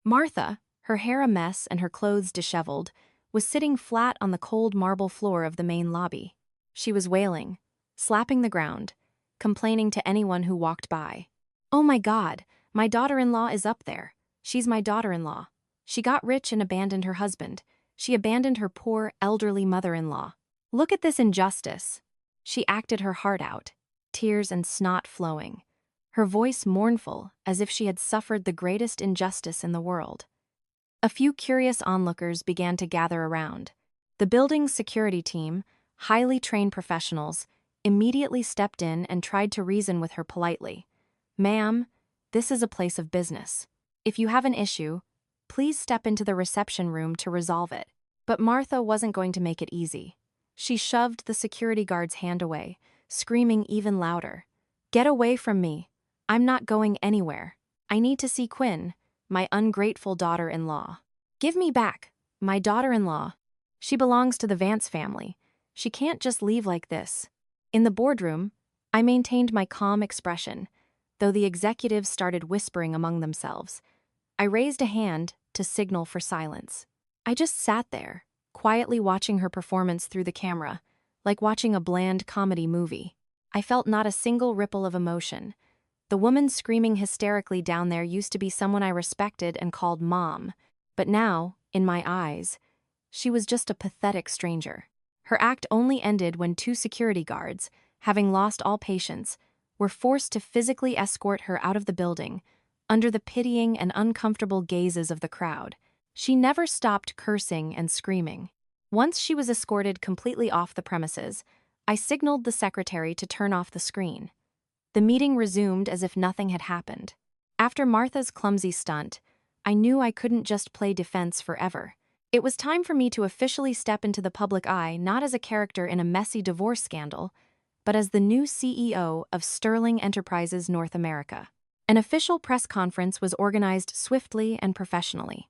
Martha, her hair a mess and her clothes disheveled, was sitting flat on the cold marble floor of the main lobby. She was wailing, slapping the ground, complaining to anyone who walked by. Oh my God, my daughter-in-law is up there. She's my daughter-in-law. She got rich and abandoned her husband. She abandoned her poor, elderly mother-in-law. Look at this injustice. She acted her heart out, tears and snot flowing, her voice mournful as if she had suffered the greatest injustice in the world. A few curious onlookers began to gather around. The building's security team, highly trained professionals, immediately stepped in and tried to reason with her politely. Ma'am, this is a place of business. If you have an issue, please step into the reception room to resolve it. But Martha wasn't going to make it easy. She shoved the security guard's hand away, screaming even louder. Get away from me. I'm not going anywhere. I need to see Quinn, my ungrateful daughter-in-law. Give me back, my daughter-in-law. She belongs to the Vance family. She can't just leave like this. In the boardroom, I maintained my calm expression, though the executives started whispering among themselves. I raised a hand to signal for silence. I just sat there, quietly watching her performance through the camera, like watching a bland comedy movie. I felt not a single ripple of emotion. The woman screaming hysterically down there used to be someone I respected and called Mom, but now, in my eyes, she was just a pathetic stranger. Her act only ended when 2 security guards, having lost all patience, were forced to physically escort her out of the building, under the pitying and uncomfortable gazes of the crowd. She never stopped cursing and screaming. Once she was escorted completely off the premises, I signaled the secretary to turn off the screen. The meeting resumed as if nothing had happened. After Martha's clumsy stunt, I knew I couldn't just play defense forever. It was time for me to officially step into the public eye, not as a character in a messy divorce scandal, but as the new CEO of Sterling Enterprises North America. An official press conference was organized swiftly and professionally.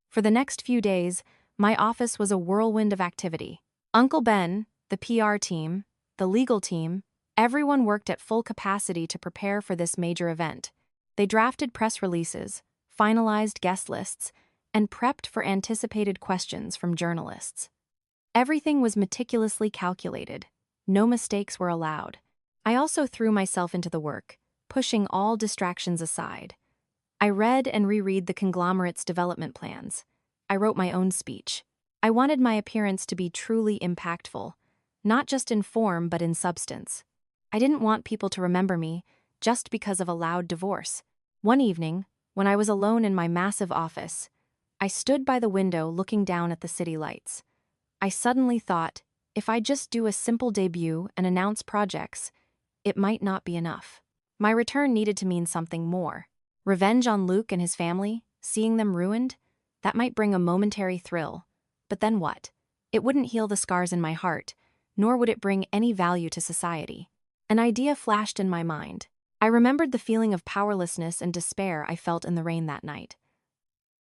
For the next few days, my office was a whirlwind of activity. Uncle Ben, the PR team, the legal team, everyone worked at full capacity to prepare for this major event. They drafted press releases, finalized guest lists, and prepped for anticipated questions from journalists. Everything was meticulously calculated. No mistakes were allowed. I also threw myself into the work, pushing all distractions aside. I read and reread the conglomerate's development plans. I wrote my own speech. I wanted my appearance to be truly impactful, not just in form but in substance. I didn't want people to remember me just because of a loud divorce. One evening, when I was alone in my massive office, I stood by the window looking down at the city lights. I suddenly thought, if I just do a simple debut and announce projects, it might not be enough. My return needed to mean something more. Revenge on Luke and his family, seeing them ruined, that might bring a momentary thrill. But then what? It wouldn't heal the scars in my heart, nor would it bring any value to society. An idea flashed in my mind. I remembered the feeling of powerlessness and despair I felt in the rain that night.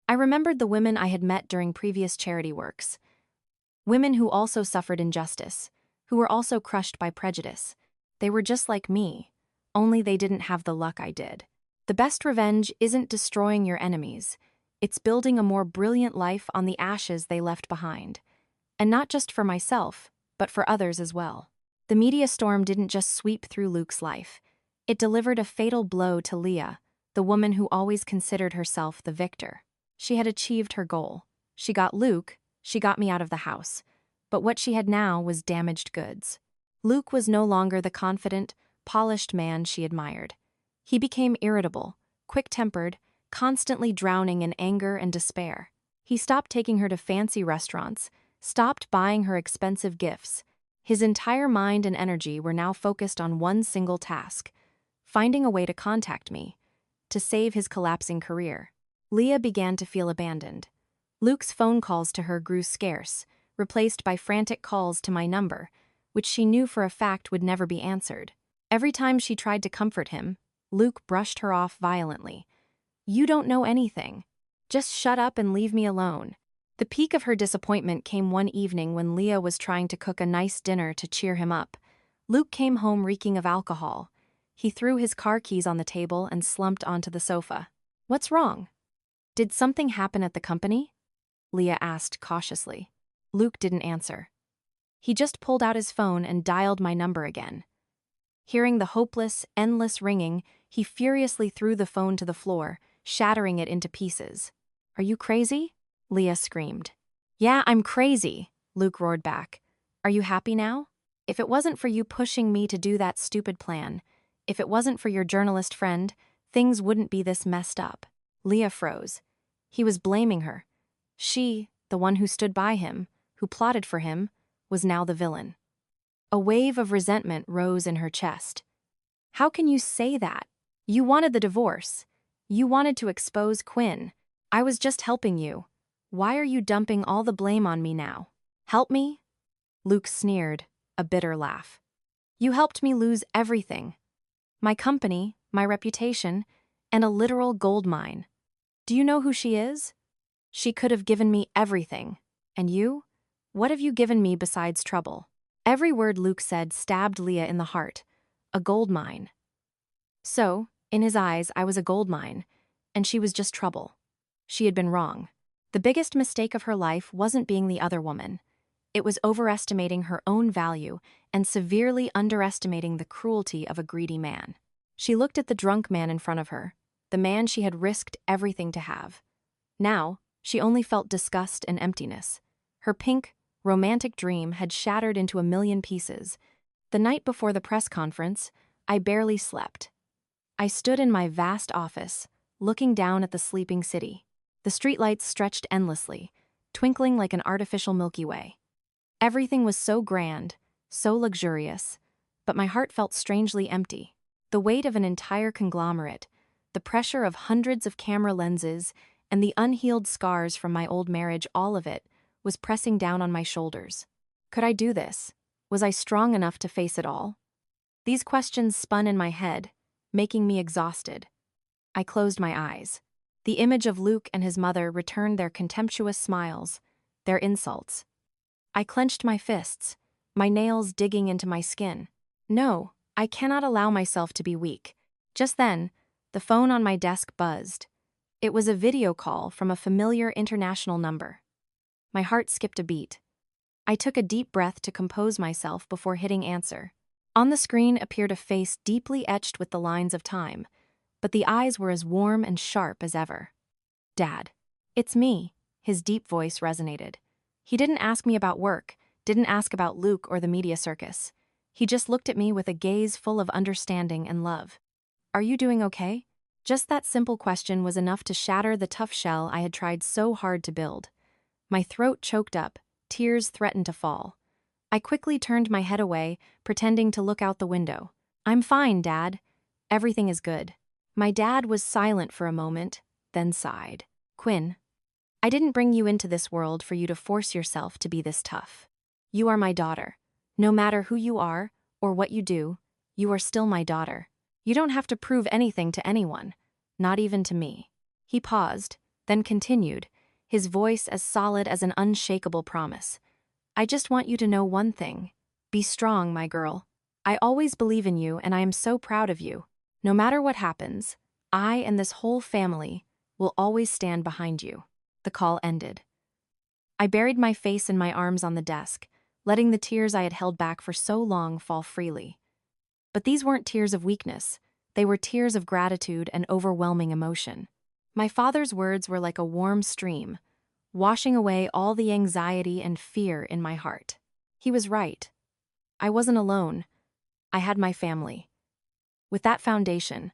I remembered the women I had met during previous charity works. Women who also suffered injustice, who were also crushed by prejudice. They were just like me, only they didn't have the luck I did. The best revenge isn't destroying your enemies. It's building a more brilliant life on the ashes they left behind. And not just for myself, but for others as well. The media storm didn't just sweep through Luke's life. It delivered a fatal blow to Leah, the woman who always considered herself the victor. She had achieved her goal. She got Luke, she got me out of the house. But what she had now was damaged goods. Luke was no longer the confident, polished man she admired. He became irritable, quick-tempered, constantly drowning in anger and despair. He stopped taking her to fancy restaurants, stopped buying her expensive gifts. His entire mind and energy were now focused on one single task: finding a way to contact me, to save his collapsing career. Leah began to feel abandoned. Luke's phone calls to her grew scarce, replaced by frantic calls to my number, which she knew for a fact would never be answered. Every time she tried to comfort him, Luke brushed her off violently. "You don't know anything. Just shut up and leave me alone." The peak of her disappointment came one evening when Leah was trying to cook a nice dinner to cheer him up. Luke came home reeking of alcohol. He threw his car keys on the table and slumped onto the sofa. "What's wrong? Did something happen at the company?" Leah asked cautiously. Luke didn't answer. He just pulled out his phone and dialed my number again. Hearing the hopeless, endless ringing, he furiously threw the phone to the floor, shattering it into pieces. "Are you crazy?" Leah screamed. "Yeah, I'm crazy," Luke roared back. "Are you happy now? If it wasn't for you pushing me to do that stupid plan, if it wasn't for your journalist friend, things wouldn't be this messed up." Leah froze. He was blaming her. She, the one who stood by him, who plotted for him, was now the villain. A wave of resentment rose in her chest. "How can you say that? You wanted the divorce. You wanted to expose Quinn. I was just helping you. Why are you dumping all the blame on me now? Help me?" Luke sneered, a bitter laugh. "You helped me lose everything. My company, my reputation, and a literal gold mine. Do you know who she is? She could have given me everything. And you? What have you given me besides trouble?" Every word Luke said stabbed Leah in the heart. A gold mine. So, in his eyes, I was a gold mine, and she was just trouble. She had been wrong. The biggest mistake of her life wasn't being the other woman. It was overestimating her own value and severely underestimating the cruelty of a greedy man. She looked at the drunk man in front of her, the man she had risked everything to have. Now, she only felt disgust and emptiness. Her pink, romantic dream had shattered into a million pieces. The night before the press conference, I barely slept. I stood in my vast office, looking down at the sleeping city. The streetlights stretched endlessly, twinkling like an artificial Milky Way. Everything was so grand, so luxurious, but my heart felt strangely empty. The weight of an entire conglomerate, the pressure of hundreds of camera lenses, and the unhealed scars from my old marriage, all of it was pressing down on my shoulders. Could I do this? Was I strong enough to face it all? These questions spun in my head, making me exhausted. I closed my eyes. The image of Luke and his mother returned their contemptuous smiles, their insults. I clenched my fists, my nails digging into my skin. No, I cannot allow myself to be weak. Just then, the phone on my desk buzzed. It was a video call from a familiar international number. My heart skipped a beat. I took a deep breath to compose myself before hitting answer. On the screen appeared a face deeply etched with the lines of time, but the eyes were as warm and sharp as ever. "Dad." "It's me," his deep voice resonated. He didn't ask me about work, didn't ask about Luke or the media circus. He just looked at me with a gaze full of understanding and love. "Are you doing okay?" Just that simple question was enough to shatter the tough shell I had tried so hard to build. My throat choked up, tears threatened to fall. I quickly turned my head away, pretending to look out the window. "I'm fine, Dad. Everything is good." My dad was silent for a moment, then sighed. "Quinn, I didn't bring you into this world for you to force yourself to be this tough. You are my daughter. No matter who you are or what you do, you are still my daughter. You don't have to prove anything to anyone, not even to me." He paused, then continued, his voice as solid as an unshakable promise. "I just want you to know one thing. Be strong, my girl. I always believe in you and I am so proud of you. No matter what happens, I and this whole family will always stand behind you." The call ended. I buried my face in my arms on the desk, letting the tears I had held back for so long fall freely. But these weren't tears of weakness. They were tears of gratitude and overwhelming emotion. My father's words were like a warm stream, washing away all the anxiety and fear in my heart. He was right. I wasn't alone. I had my family. With that foundation,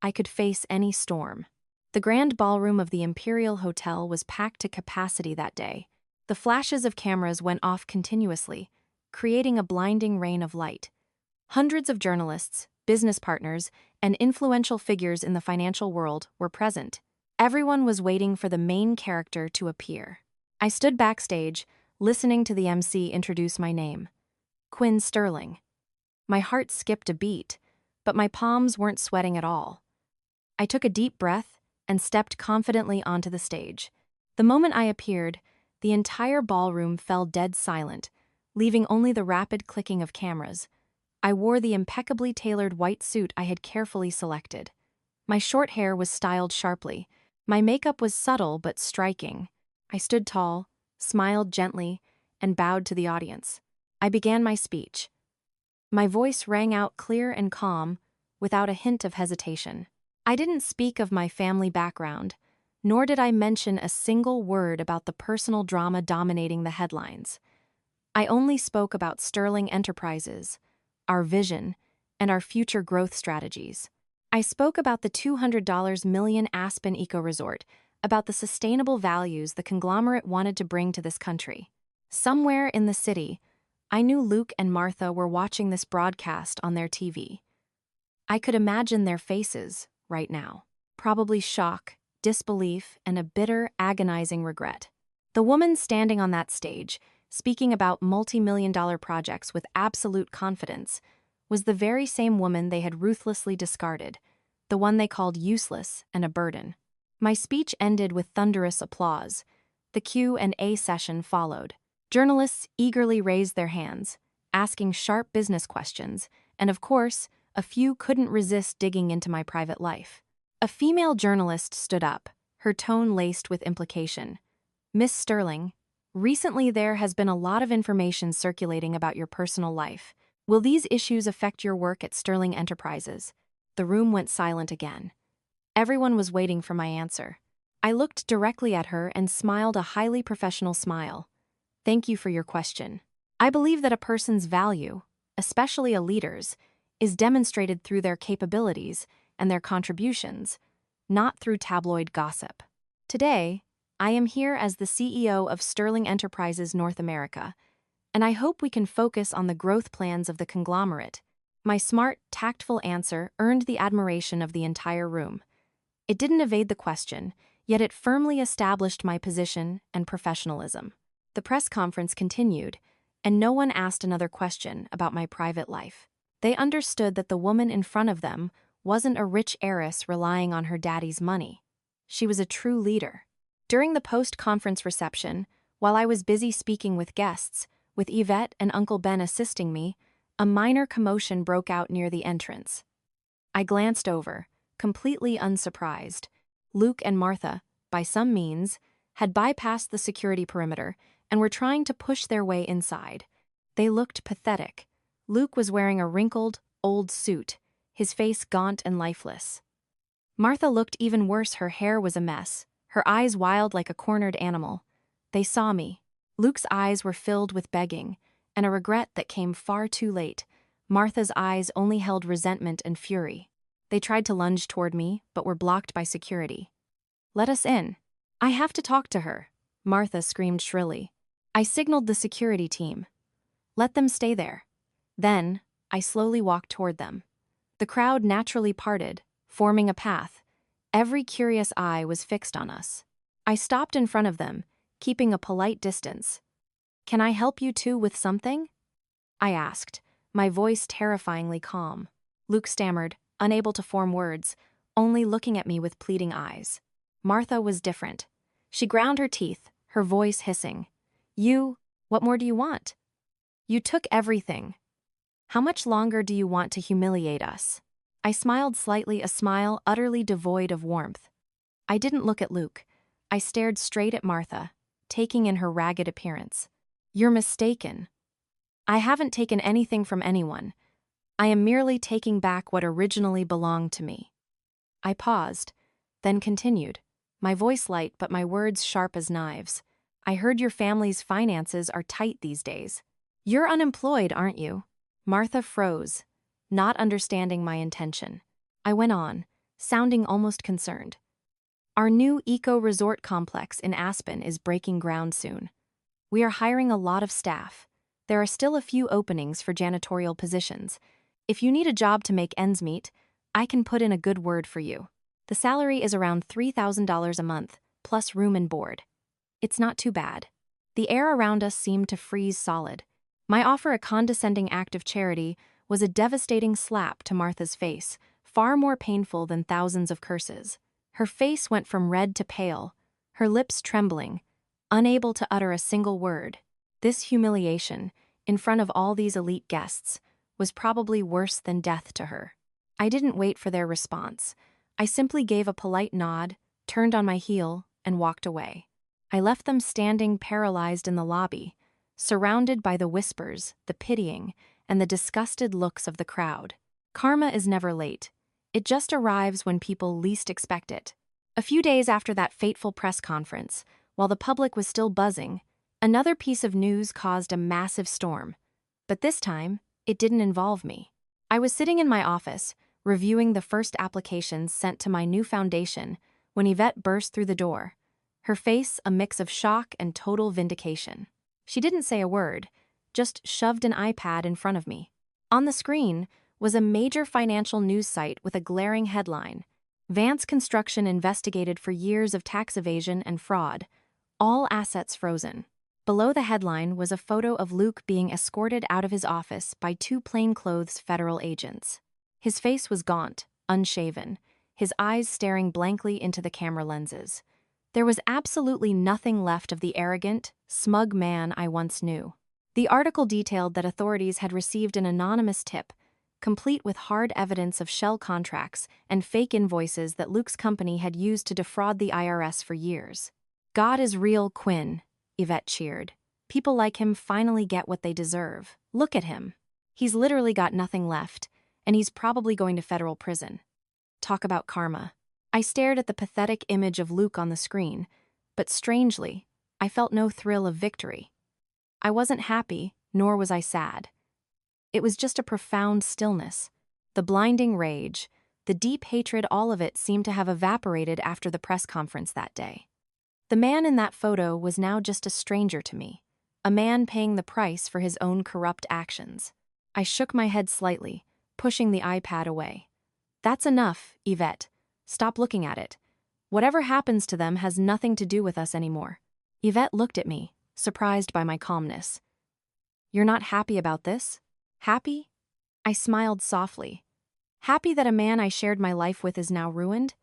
I could face any storm. The grand ballroom of the Imperial Hotel was packed to capacity that day. The flashes of cameras went off continuously, creating a blinding rain of light. Hundreds of journalists, business partners, and influential figures in the financial world were present. Everyone was waiting for the main character to appear. I stood backstage, listening to the MC introduce my name. Quinn Sterling. My heart skipped a beat, but my palms weren't sweating at all. I took a deep breath and stepped confidently onto the stage. The moment I appeared, the entire ballroom fell dead silent, leaving only the rapid clicking of cameras. I wore the impeccably tailored white suit I had carefully selected. My short hair was styled sharply. My makeup was subtle but striking. I stood tall, smiled gently, and bowed to the audience. I began my speech. My voice rang out clear and calm, without a hint of hesitation. I didn't speak of my family background, nor did I mention a single word about the personal drama dominating the headlines. I only spoke about Sterling Enterprises, our vision, and our future growth strategies. I spoke about the $200 million Aspen Eco Resort, about the sustainable values the conglomerate wanted to bring to this country. Somewhere in the city, I knew Luke and Martha were watching this broadcast on their TV. I could imagine their faces right now. Probably shock, disbelief, and a bitter, agonizing regret. The woman standing on that stage, speaking about multi-million-dollar projects with absolute confidence, was the very same woman they had ruthlessly discarded, the one they called useless and a burden. My speech ended with thunderous applause. The Q&A session followed. Journalists eagerly raised their hands, asking sharp business questions, and of course, a few couldn't resist digging into my private life. A female journalist stood up, her tone laced with implication. "Miss Sterling, recently there has been a lot of information circulating about your personal life. Will these issues affect your work at Sterling Enterprises?" The room went silent again. Everyone was waiting for my answer. I looked directly at her and smiled a highly professional smile. "Thank you for your question. I believe that a person's value, especially a leader's, is demonstrated through their capabilities and their contributions, not through tabloid gossip. Today, I am here as the CEO of Sterling Enterprises North America, and I hope we can focus on the growth plans of the conglomerate." My smart, tactful answer earned the admiration of the entire room. It didn't evade the question, yet it firmly established my position and professionalism. The press conference continued, and no one asked another question about my private life. They understood that the woman in front of them wasn't a rich heiress relying on her daddy's money. She was a true leader. During the post-conference reception, while I was busy speaking with guests, with Yvette and Uncle Ben assisting me, a minor commotion broke out near the entrance. I glanced over, completely unsurprised. Luke and Martha, by some means, had bypassed the security perimeter and were trying to push their way inside. They looked pathetic. Luke was wearing a wrinkled, old suit, his face gaunt and lifeless. Martha looked even worse. Her hair was a mess, her eyes wild like a cornered animal. They saw me. Luke's eyes were filled with begging, and a regret that came far too late. Martha's eyes only held resentment and fury. They tried to lunge toward me, but were blocked by security. "Let us in. I have to talk to her," Martha screamed shrilly. I signaled the security team. "Let them stay there." Then, I slowly walked toward them. The crowd naturally parted, forming a path. Every curious eye was fixed on us. I stopped in front of them, keeping a polite distance. "Can I help you two with something?" I asked, my voice terrifyingly calm. Luke stammered, unable to form words, only looking at me with pleading eyes. Martha was different. She ground her teeth, her voice hissing. What more do you want? You took everything. How much longer do you want to humiliate us?" I smiled slightly, a smile utterly devoid of warmth. I didn't look at Luke. I stared straight at Martha, taking in her ragged appearance. "You're mistaken. I haven't taken anything from anyone. I am merely taking back what originally belonged to me." I paused, then continued, my voice light but my words sharp as knives. "I heard your family's finances are tight these days. You're unemployed, aren't you?" Martha froze, not understanding my intention. I went on, sounding almost concerned. "Our new eco-resort complex in Aspen is breaking ground soon. We are hiring a lot of staff. There are still a few openings for janitorial positions. If you need a job to make ends meet, I can put in a good word for you. The salary is around $3,000 a month, plus room and board. It's not too bad." The air around us seemed to freeze solid. My offer, a condescending act of charity, was a devastating slap to Martha's face, far more painful than thousands of curses. Her face went from red to pale, her lips trembling, unable to utter a single word. This humiliation, in front of all these elite guests, was probably worse than death to her. I didn't wait for their response. I simply gave a polite nod, turned on my heel, and walked away. I left them standing paralyzed in the lobby, surrounded by the whispers, the pitying, and the disgusted looks of the crowd. Karma is never late. It just arrives when people least expect it. A few days after that fateful press conference, while the public was still buzzing, another piece of news caused a massive storm. But this time, it didn't involve me. I was sitting in my office, reviewing the first applications sent to my new foundation, when Yvette burst through the door, her face a mix of shock and total vindication. She didn't say a word, just shoved an iPad in front of me. On the screen was a major financial news site with a glaring headline: "Vance Construction investigated for years of tax evasion and fraud. All assets frozen." Below the headline was a photo of Luke being escorted out of his office by two plainclothes federal agents. His face was gaunt, unshaven, his eyes staring blankly into the camera lenses. There was absolutely nothing left of the arrogant, smug man I once knew. The article detailed that authorities had received an anonymous tip, complete with hard evidence of shell contracts and fake invoices that Luke's company had used to defraud the IRS for years. "God is real, Quinn," Yvette cheered. "People like him finally get what they deserve. Look at him. He's literally got nothing left, and he's probably going to federal prison." Talk about karma. I stared at the pathetic image of Luke on the screen, but strangely, I felt no thrill of victory. I wasn't happy, nor was I sad. It was just a profound stillness. The blinding rage, the deep hatred, all of it seemed to have evaporated after the press conference that day. The man in that photo was now just a stranger to me, a man paying the price for his own corrupt actions. I shook my head slightly, pushing the iPad away. "That's enough, Yvette. Stop looking at it. Whatever happens to them has nothing to do with us anymore." Yvette looked at me, surprised by my calmness. "You're not happy about this? Happy?" I smiled softly. "Happy that a man I shared my life with is now ruined?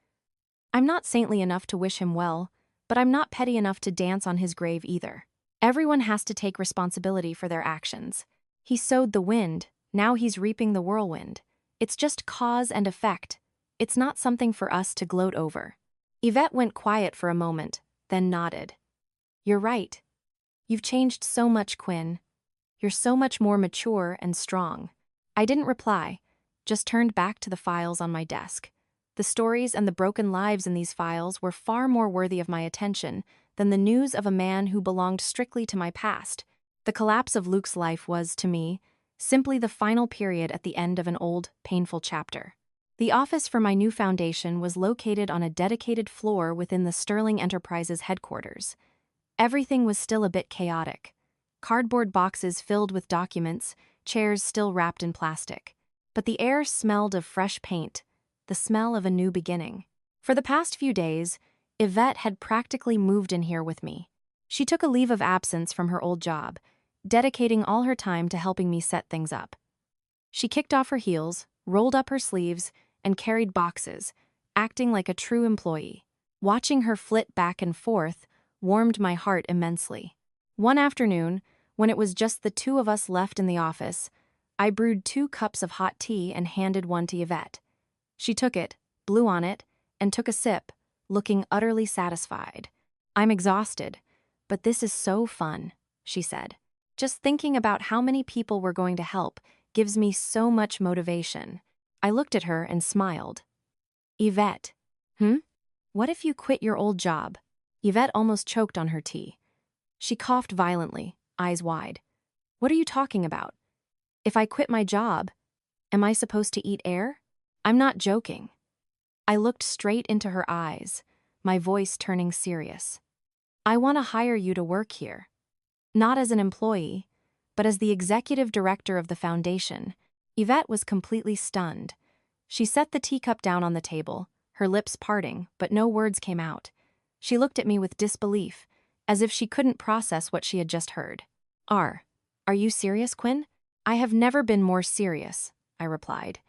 I'm not saintly enough to wish him well, but I'm not petty enough to dance on his grave either. Everyone has to take responsibility for their actions. He sowed the wind, now he's reaping the whirlwind. It's just cause and effect. It's not something for us to gloat over." Yvette went quiet for a moment, then nodded. "You're right. You've changed so much, Quinn. You're so much more mature and strong." I didn't reply, just turned back to the files on my desk. The stories and the broken lives in these files were far more worthy of my attention than the news of a man who belonged strictly to my past. The collapse of Luke's life was, to me, simply the final period at the end of an old, painful chapter. The office for my new foundation was located on a dedicated floor within the Sterling Enterprises headquarters. Everything was still a bit chaotic. Cardboard boxes filled with documents, chairs still wrapped in plastic. But the air smelled of fresh paint, the smell of a new beginning. For the past few days, Yvette had practically moved in here with me. She took a leave of absence from her old job, dedicating all her time to helping me set things up. She kicked off her heels, rolled up her sleeves, and carried boxes, acting like a true employee. Watching her flit back and forth warmed my heart immensely. One afternoon, when it was just the two of us left in the office, I brewed 2 cups of hot tea and handed one to Yvette. She took it, blew on it, and took a sip, looking utterly satisfied. "I'm exhausted, but this is so fun," she said. "Just thinking about how many people we're going to help gives me so much motivation." I looked at her and smiled. "Yvette, what if you quit your old job?" Yvette almost choked on her tea. She coughed violently, eyes wide. "What are you talking about? If I quit my job, am I supposed to eat air? I'm not joking." I looked straight into her eyes, my voice turning serious. "I want to hire you to work here. Not as an employee, but as the executive director of the foundation." Yvette was completely stunned. She set the teacup down on the table, her lips parting, but no words came out. She looked at me with disbelief, as if she couldn't process what she had just heard. Are you serious, Quinn?" "I have never been more serious," I replied.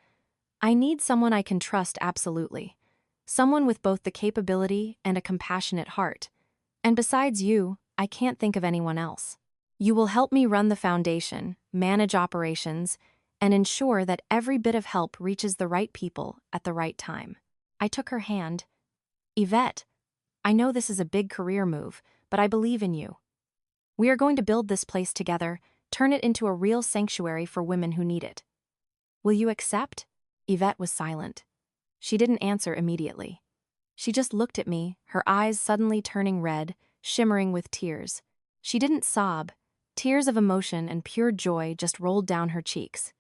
"I need someone I can trust absolutely. Someone with both the capability and a compassionate heart. And besides you, I can't think of anyone else. You will help me run the foundation, manage operations, and ensure that every bit of help reaches the right people at the right time." I took her hand. "Yvette, I know this is a big career move, but I believe in you. We are going to build this place together, turn it into a real sanctuary for women who need it. Will you accept?" Yvette was silent. She didn't answer immediately. She just looked at me, her eyes suddenly turning red, shimmering with tears. She didn't sob. Tears of emotion and pure joy just rolled down her cheeks.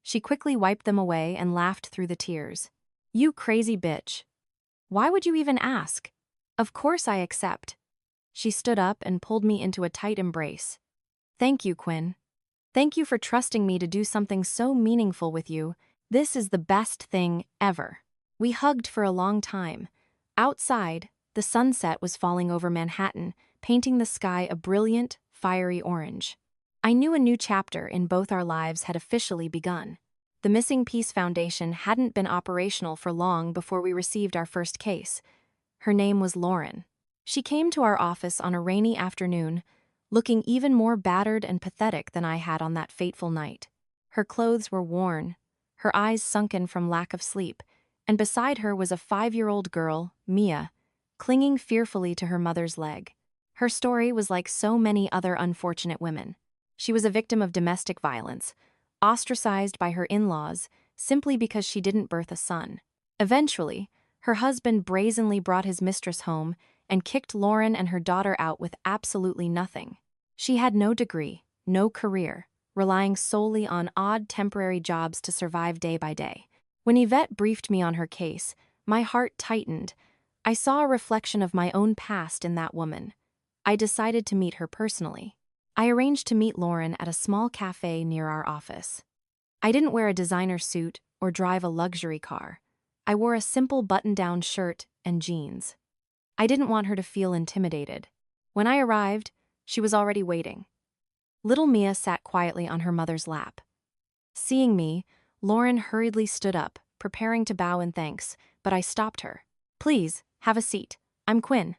She quickly wiped them away and laughed through the tears. "You crazy bitch. Why would you even ask? Of course I accept." She stood up and pulled me into a tight embrace. "Thank you, Quinn. Thank you for trusting me to do something so meaningful with you. This is the best thing ever." We hugged for a long time. Outside, the sunset was falling over Manhattan, painting the sky a brilliant, fiery orange. I knew a new chapter in both our lives had officially begun. The Missing Piece Foundation hadn't been operational for long before we received our first case. Her name was Lauren. She came to our office on a rainy afternoon, looking even more battered and pathetic than I had on that fateful night. Her clothes were worn, her eyes sunken from lack of sleep, and beside her was a 5-year-old girl, Mia, clinging fearfully to her mother's leg. Her story was like so many other unfortunate women. She was a victim of domestic violence, ostracized by her in-laws simply because she didn't birth a son. Eventually, her husband brazenly brought his mistress home and kicked Lauren and her daughter out with absolutely nothing. She had no degree, no career, relying solely on odd temporary jobs to survive day by day. When Yvette briefed me on her case, my heart tightened. I saw a reflection of my own past in that woman. I decided to meet her personally. I arranged to meet Lauren at a small cafe near our office. I didn't wear a designer suit or drive a luxury car. I wore a simple button-down shirt and jeans. I didn't want her to feel intimidated. When I arrived, She was already waiting. Little Mia sat quietly on her mother's lap. Seeing me, Lauren hurriedly stood up, preparing to bow in thanks, but I stopped her. Please, have a seat. I'm Quinn.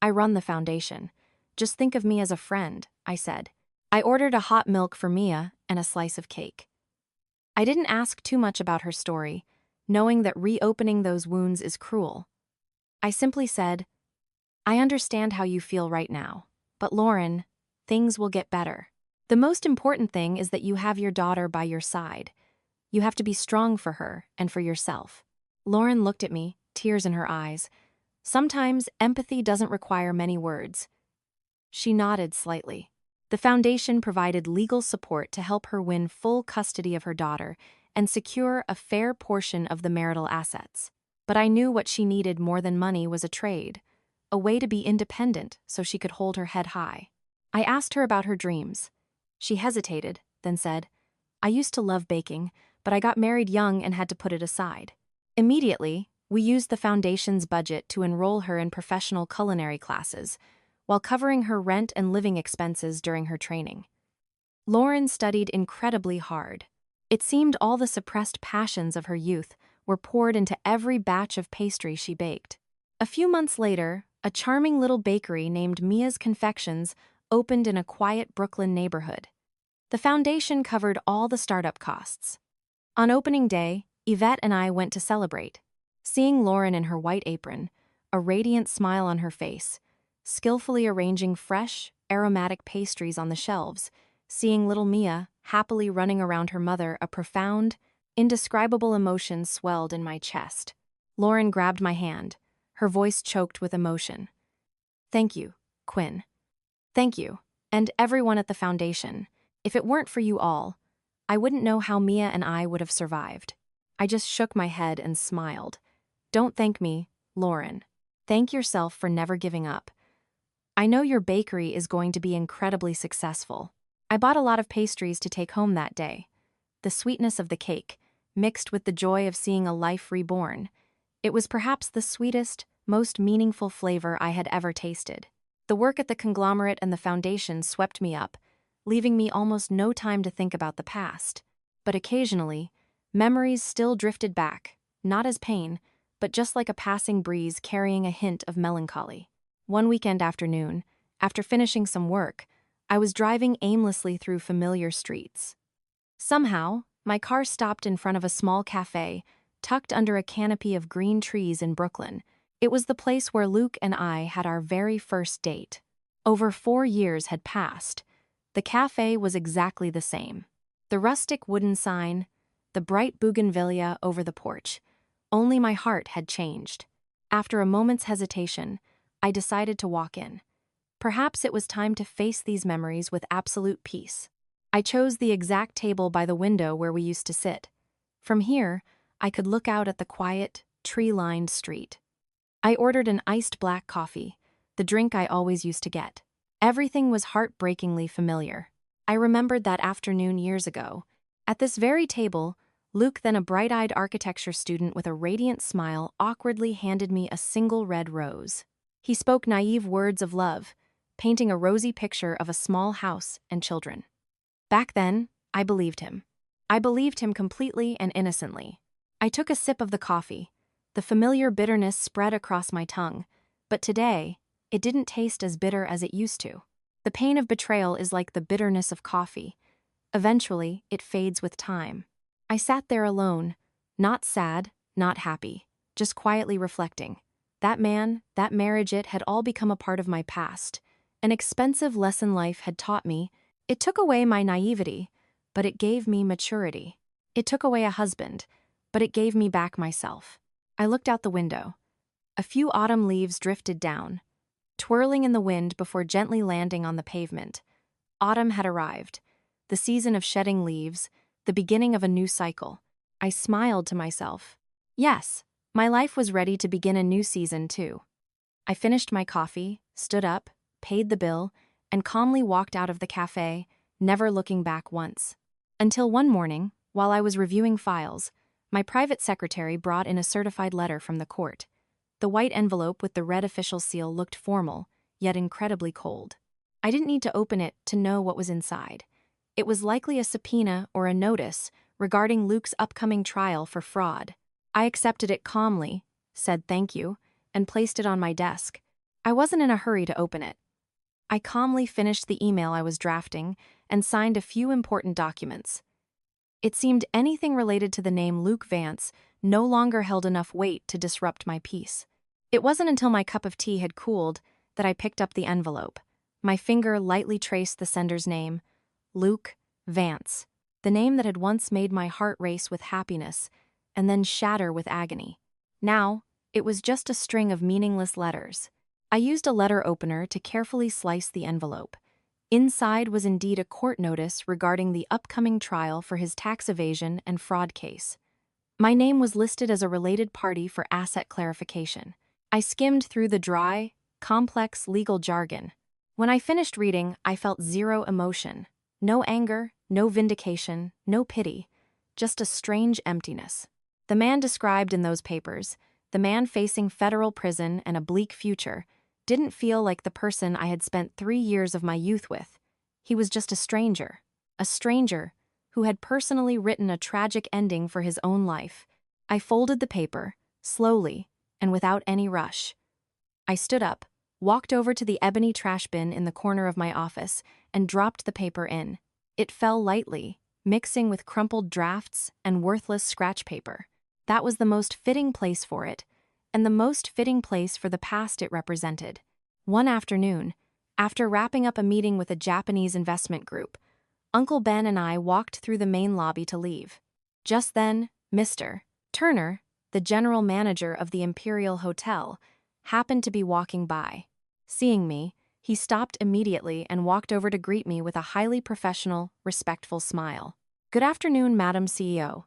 I run the foundation. Just think of me as a friend, I said. I ordered a hot milk for Mia and a slice of cake. I didn't ask too much about her story, knowing that reopening those wounds is cruel. I simply said, I understand how you feel right now, but Lauren, things will get better. The most important thing is that you have your daughter by your side. You have to be strong for her and for yourself. Lauren looked at me, tears in her eyes. Sometimes empathy doesn't require many words. She nodded slightly. The foundation provided legal support to help her win full custody of her daughter and secure a fair portion of the marital assets. But I knew what she needed more than money was a trade, a way to be independent so she could hold her head high. I asked her about her dreams. She hesitated, then said, I used to love baking, but I got married young and had to put it aside. Immediately, we used the foundation's budget to enroll her in professional culinary classes, while covering her rent and living expenses during her training. Lauren studied incredibly hard. It seemed all the suppressed passions of her youth were poured into every batch of pastry she baked. A few months later, a charming little bakery named Mia's Confections opened in a quiet Brooklyn neighborhood. The foundation covered all the startup costs. On opening day, Yvette and I went to celebrate. Seeing Lauren in her white apron, a radiant smile on her face, skillfully arranging fresh, aromatic pastries on the shelves, seeing little Mia happily running around her mother, a profound, indescribable emotion swelled in my chest. Lauren grabbed my hand, her voice choked with emotion. Thank you, Quinn. Thank you, and everyone at the foundation. If it weren't for you all, I wouldn't know how Mia and I would have survived. I just shook my head and smiled. Don't thank me, Lauren. Thank yourself for never giving up. I know your bakery is going to be incredibly successful. I bought a lot of pastries to take home that day. The sweetness of the cake, mixed with the joy of seeing a life reborn. It was perhaps the sweetest, most meaningful flavor I had ever tasted. The work at the conglomerate and the foundation swept me up, leaving me almost no time to think about the past. But occasionally, memories still drifted back, not as pain, but just like a passing breeze carrying a hint of melancholy. One weekend afternoon, after finishing some work, I was driving aimlessly through familiar streets. Somehow, my car stopped in front of a small cafe, tucked under a canopy of green trees in Brooklyn. It was the place where Luke and I had our very first date. Over 4 years had passed. The cafe was exactly the same. The rustic wooden sign, the bright bougainvillea over the porch. Only my heart had changed. After a moment's hesitation, I decided to walk in. Perhaps it was time to face these memories with absolute peace. I chose the exact table by the window where we used to sit. From here, I could look out at the quiet, tree-lined street. I ordered an iced black coffee, the drink I always used to get. Everything was heartbreakingly familiar. I remembered that afternoon years ago. At this very table, Luke, then a bright-eyed architecture student with a radiant smile, awkwardly handed me a single red rose. He spoke naive words of love, painting a rosy picture of a small house and children. Back then, I believed him. I believed him completely and innocently. I took a sip of the coffee. The familiar bitterness spread across my tongue, but today, it didn't taste as bitter as it used to. The pain of betrayal is like the bitterness of coffee. Eventually, it fades with time. I sat there alone, not sad, not happy, just quietly reflecting. That man, that marriage, it had all become a part of my past. An expensive lesson life had taught me. It took away my naivety, but it gave me maturity. It took away a husband, but it gave me back myself. I looked out the window. A few autumn leaves drifted down, twirling in the wind before gently landing on the pavement. Autumn had arrived, the season of shedding leaves, the beginning of a new cycle. I smiled to myself. Yes, my life was ready to begin a new season too. I finished my coffee, stood up, paid the bill, and calmly walked out of the cafe, never looking back once. Until one morning, while I was reviewing files, my private secretary brought in a certified letter from the court. The white envelope with the red official seal looked formal, yet incredibly cold. I didn't need to open it to know what was inside. It was likely a subpoena or a notice regarding Luke's upcoming trial for fraud. I accepted it calmly, said thank you, and placed it on my desk. I wasn't in a hurry to open it. I calmly finished the email I was drafting and signed a few important documents. It seemed anything related to the name Luke Vance no longer held enough weight to disrupt my peace. It wasn't until my cup of tea had cooled that I picked up the envelope. My finger lightly traced the sender's name, Luke Vance, the name that had once made my heart race with happiness and then shatter with agony. Now, it was just a string of meaningless letters. I used a letter opener to carefully slice the envelope. Inside was indeed a court notice regarding the upcoming trial for his tax evasion and fraud case. My name was listed as a related party for asset clarification. I skimmed through the dry, complex legal jargon. When I finished reading, I felt zero emotion. No anger, no vindication, no pity, just a strange emptiness. The man described in those papers, the man facing federal prison and a bleak future, didn't feel like the person I had spent 3 years of my youth with. He was just a stranger who had personally written a tragic ending for his own life. I folded the paper, slowly, and without any rush. I stood up, walked over to the ebony trash bin in the corner of my office, and dropped the paper in. It fell lightly, mixing with crumpled drafts and worthless scratch paper. That was the most fitting place for it, and the most fitting place for the past it represented. One afternoon, after wrapping up a meeting with a Japanese investment group, Uncle Ben and I walked through the main lobby to leave. Just then, Mr. Turner, the general manager of the Imperial Hotel, happened to be walking by. Seeing me, he stopped immediately and walked over to greet me with a highly professional, respectful smile. "Good afternoon, Madam CEO.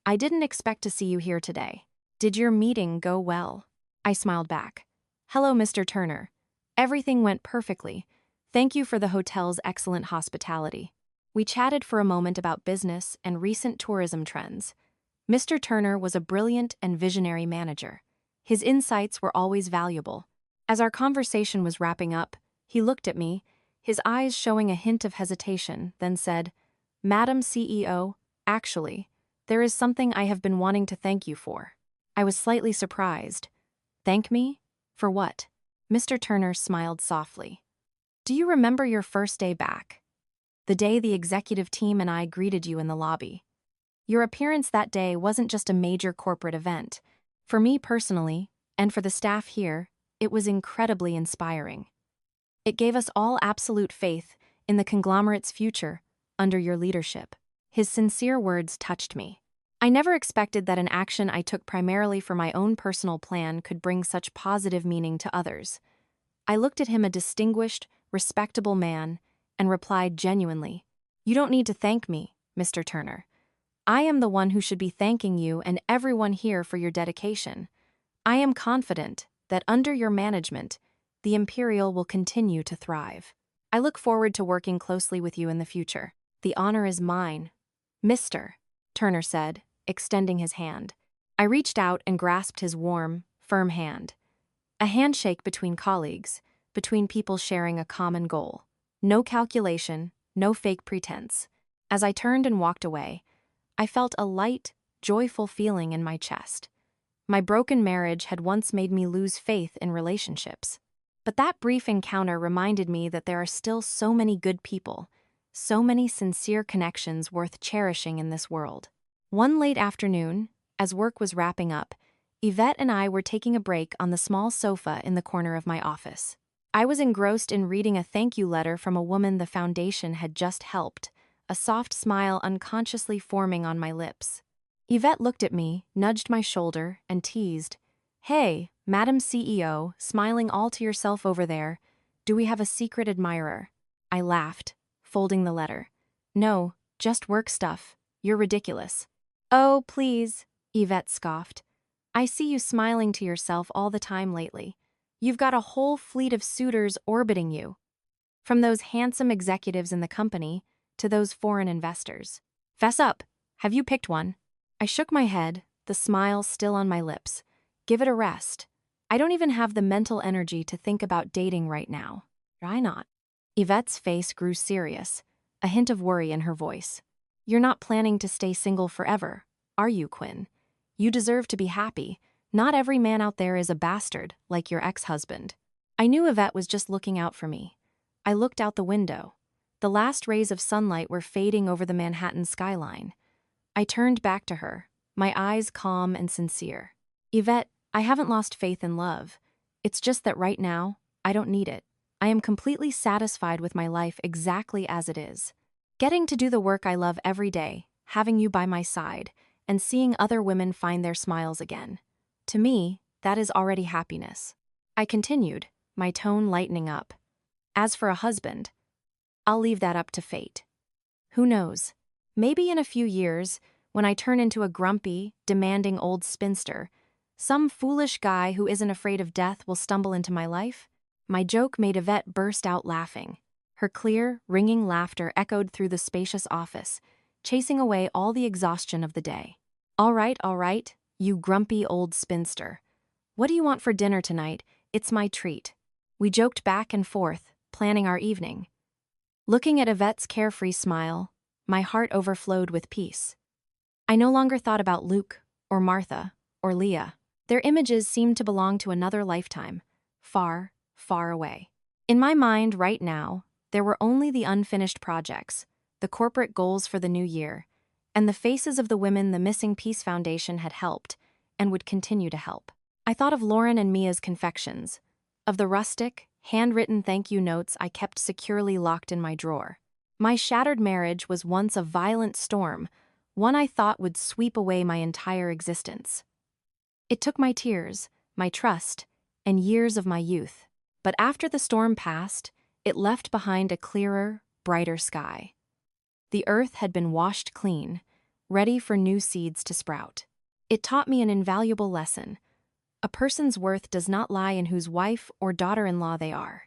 I didn't expect to see you here today. Did your meeting go well?" I smiled back. "Hello, Mr. Turner. Everything went perfectly. Thank you for the hotel's excellent hospitality." We chatted for a moment about business and recent tourism trends. Mr. Turner was a brilliant and visionary manager. His insights were always valuable. As our conversation was wrapping up, he looked at me, his eyes showing a hint of hesitation, then said, "Madam CEO, actually, there is something I have been wanting to thank you for." I was slightly surprised. "Thank me? For what?" Mr. Turner smiled softly. "Do you remember your first day back? The day the executive team and I greeted you in the lobby. Your appearance that day wasn't just a major corporate event. For me personally, and for the staff here, it was incredibly inspiring. It gave us all absolute faith in the conglomerate's future under your leadership." His sincere words touched me. I never expected that an action I took primarily for my own personal plan could bring such positive meaning to others. I looked at him, a distinguished, respectable man, and replied genuinely, "You don't need to thank me, Mr. Turner. I am the one who should be thanking you and everyone here for your dedication. I am confident that under your management, the Imperial will continue to thrive. I look forward to working closely with you in the future. The honor is mine." "Mr. Turner said, extending his hand. I reached out and grasped his warm, firm hand. A handshake between colleagues, between people sharing a common goal. No calculation, no fake pretense. As I turned and walked away, I felt a light, joyful feeling in my chest. My broken marriage had once made me lose faith in relationships. But that brief encounter reminded me that there are still so many good people, so many sincere connections worth cherishing in this world. One late afternoon, as work was wrapping up, Yvette and I were taking a break on the small sofa in the corner of my office. I was engrossed in reading a thank you letter from a woman the foundation had just helped, a soft smile unconsciously forming on my lips. Yvette looked at me, nudged my shoulder, and teased, "Hey, Madam CEO, smiling all to yourself over there. Do we have a secret admirer?" I laughed, folding the letter. "No, just work stuff. You're ridiculous." "Oh, please," Yvette scoffed. "I see you smiling to yourself all the time lately. You've got a whole fleet of suitors orbiting you. From those handsome executives in the company to those foreign investors. Fess up, have you picked one?" I shook my head, the smile still on my lips. "Give it a rest. I don't even have the mental energy to think about dating right now." "Why not?" Yvette's face grew serious, a hint of worry in her voice. You're not planning to stay single forever, are you, Quinn? You deserve to be happy. Not every man out there is a bastard, like your ex-husband. I knew Yvette was just looking out for me. I looked out the window. The last rays of sunlight were fading over the Manhattan skyline. I turned back to her, my eyes calm and sincere. Yvette, I haven't lost faith in love. It's just that right now, I don't need it. I am completely satisfied with my life exactly as it is. Getting to do the work I love every day, having you by my side, and seeing other women find their smiles again. To me, that is already happiness. I continued, my tone lightening up. As for a husband, I'll leave that up to fate. Who knows? Maybe in a few years, when I turn into a grumpy, demanding old spinster, some foolish guy who isn't afraid of death will stumble into my life. My joke made Yvette burst out laughing. Her clear, ringing laughter echoed through the spacious office, chasing away all the exhaustion of the day. All right, you grumpy old spinster. What do you want for dinner tonight? It's my treat. We joked back and forth, planning our evening. Looking at Yvette's carefree smile, my heart overflowed with peace. I no longer thought about Luke, or Martha, or Leah. Their images seemed to belong to another lifetime, far, far away. In my mind right now, there were only the unfinished projects, the corporate goals for the new year, and the faces of the women the Missing Peace Foundation had helped and would continue to help. I thought of Lauren and Mia's confections, of the rustic, handwritten thank you notes I kept securely locked in my drawer. My shattered marriage was once a violent storm, one I thought would sweep away my entire existence. It took my tears, my trust, and years of my youth. But after the storm passed, it left behind a clearer, brighter sky. The earth had been washed clean, ready for new seeds to sprout. It taught me an invaluable lesson. A person's worth does not lie in whose wife or daughter-in-law they are.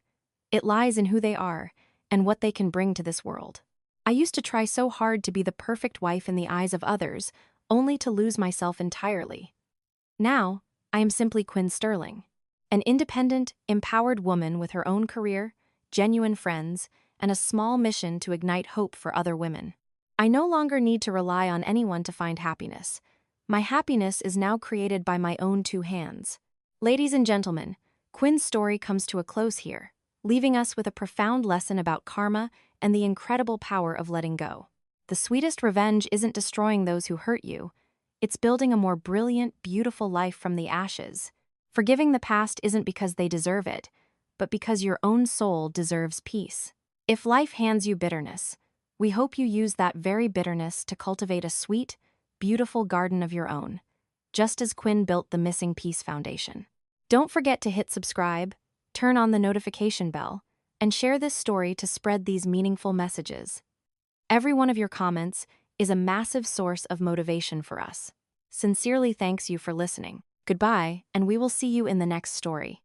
It lies in who they are and what they can bring to this world. I used to try so hard to be the perfect wife in the eyes of others, only to lose myself entirely. Now, I am simply Quinn Sterling, an independent, empowered woman with her own career, genuine friends, and a small mission to ignite hope for other women. I no longer need to rely on anyone to find happiness. My happiness is now created by my own two hands. Ladies and gentlemen, Quinn's story comes to a close here, leaving us with a profound lesson about karma and the incredible power of letting go. The sweetest revenge isn't destroying those who hurt you. It's building a more brilliant, beautiful life from the ashes. Forgiving the past isn't because they deserve it, but because your own soul deserves peace. If life hands you bitterness, we hope you use that very bitterness to cultivate a sweet, beautiful garden of your own, just as Quinn built the Missing Peace Foundation. Don't forget to hit subscribe, turn on the notification bell, and share this story to spread these meaningful messages. Every one of your comments is a massive source of motivation for us. Sincerely thanks you for listening. Goodbye, and we will see you in the next story.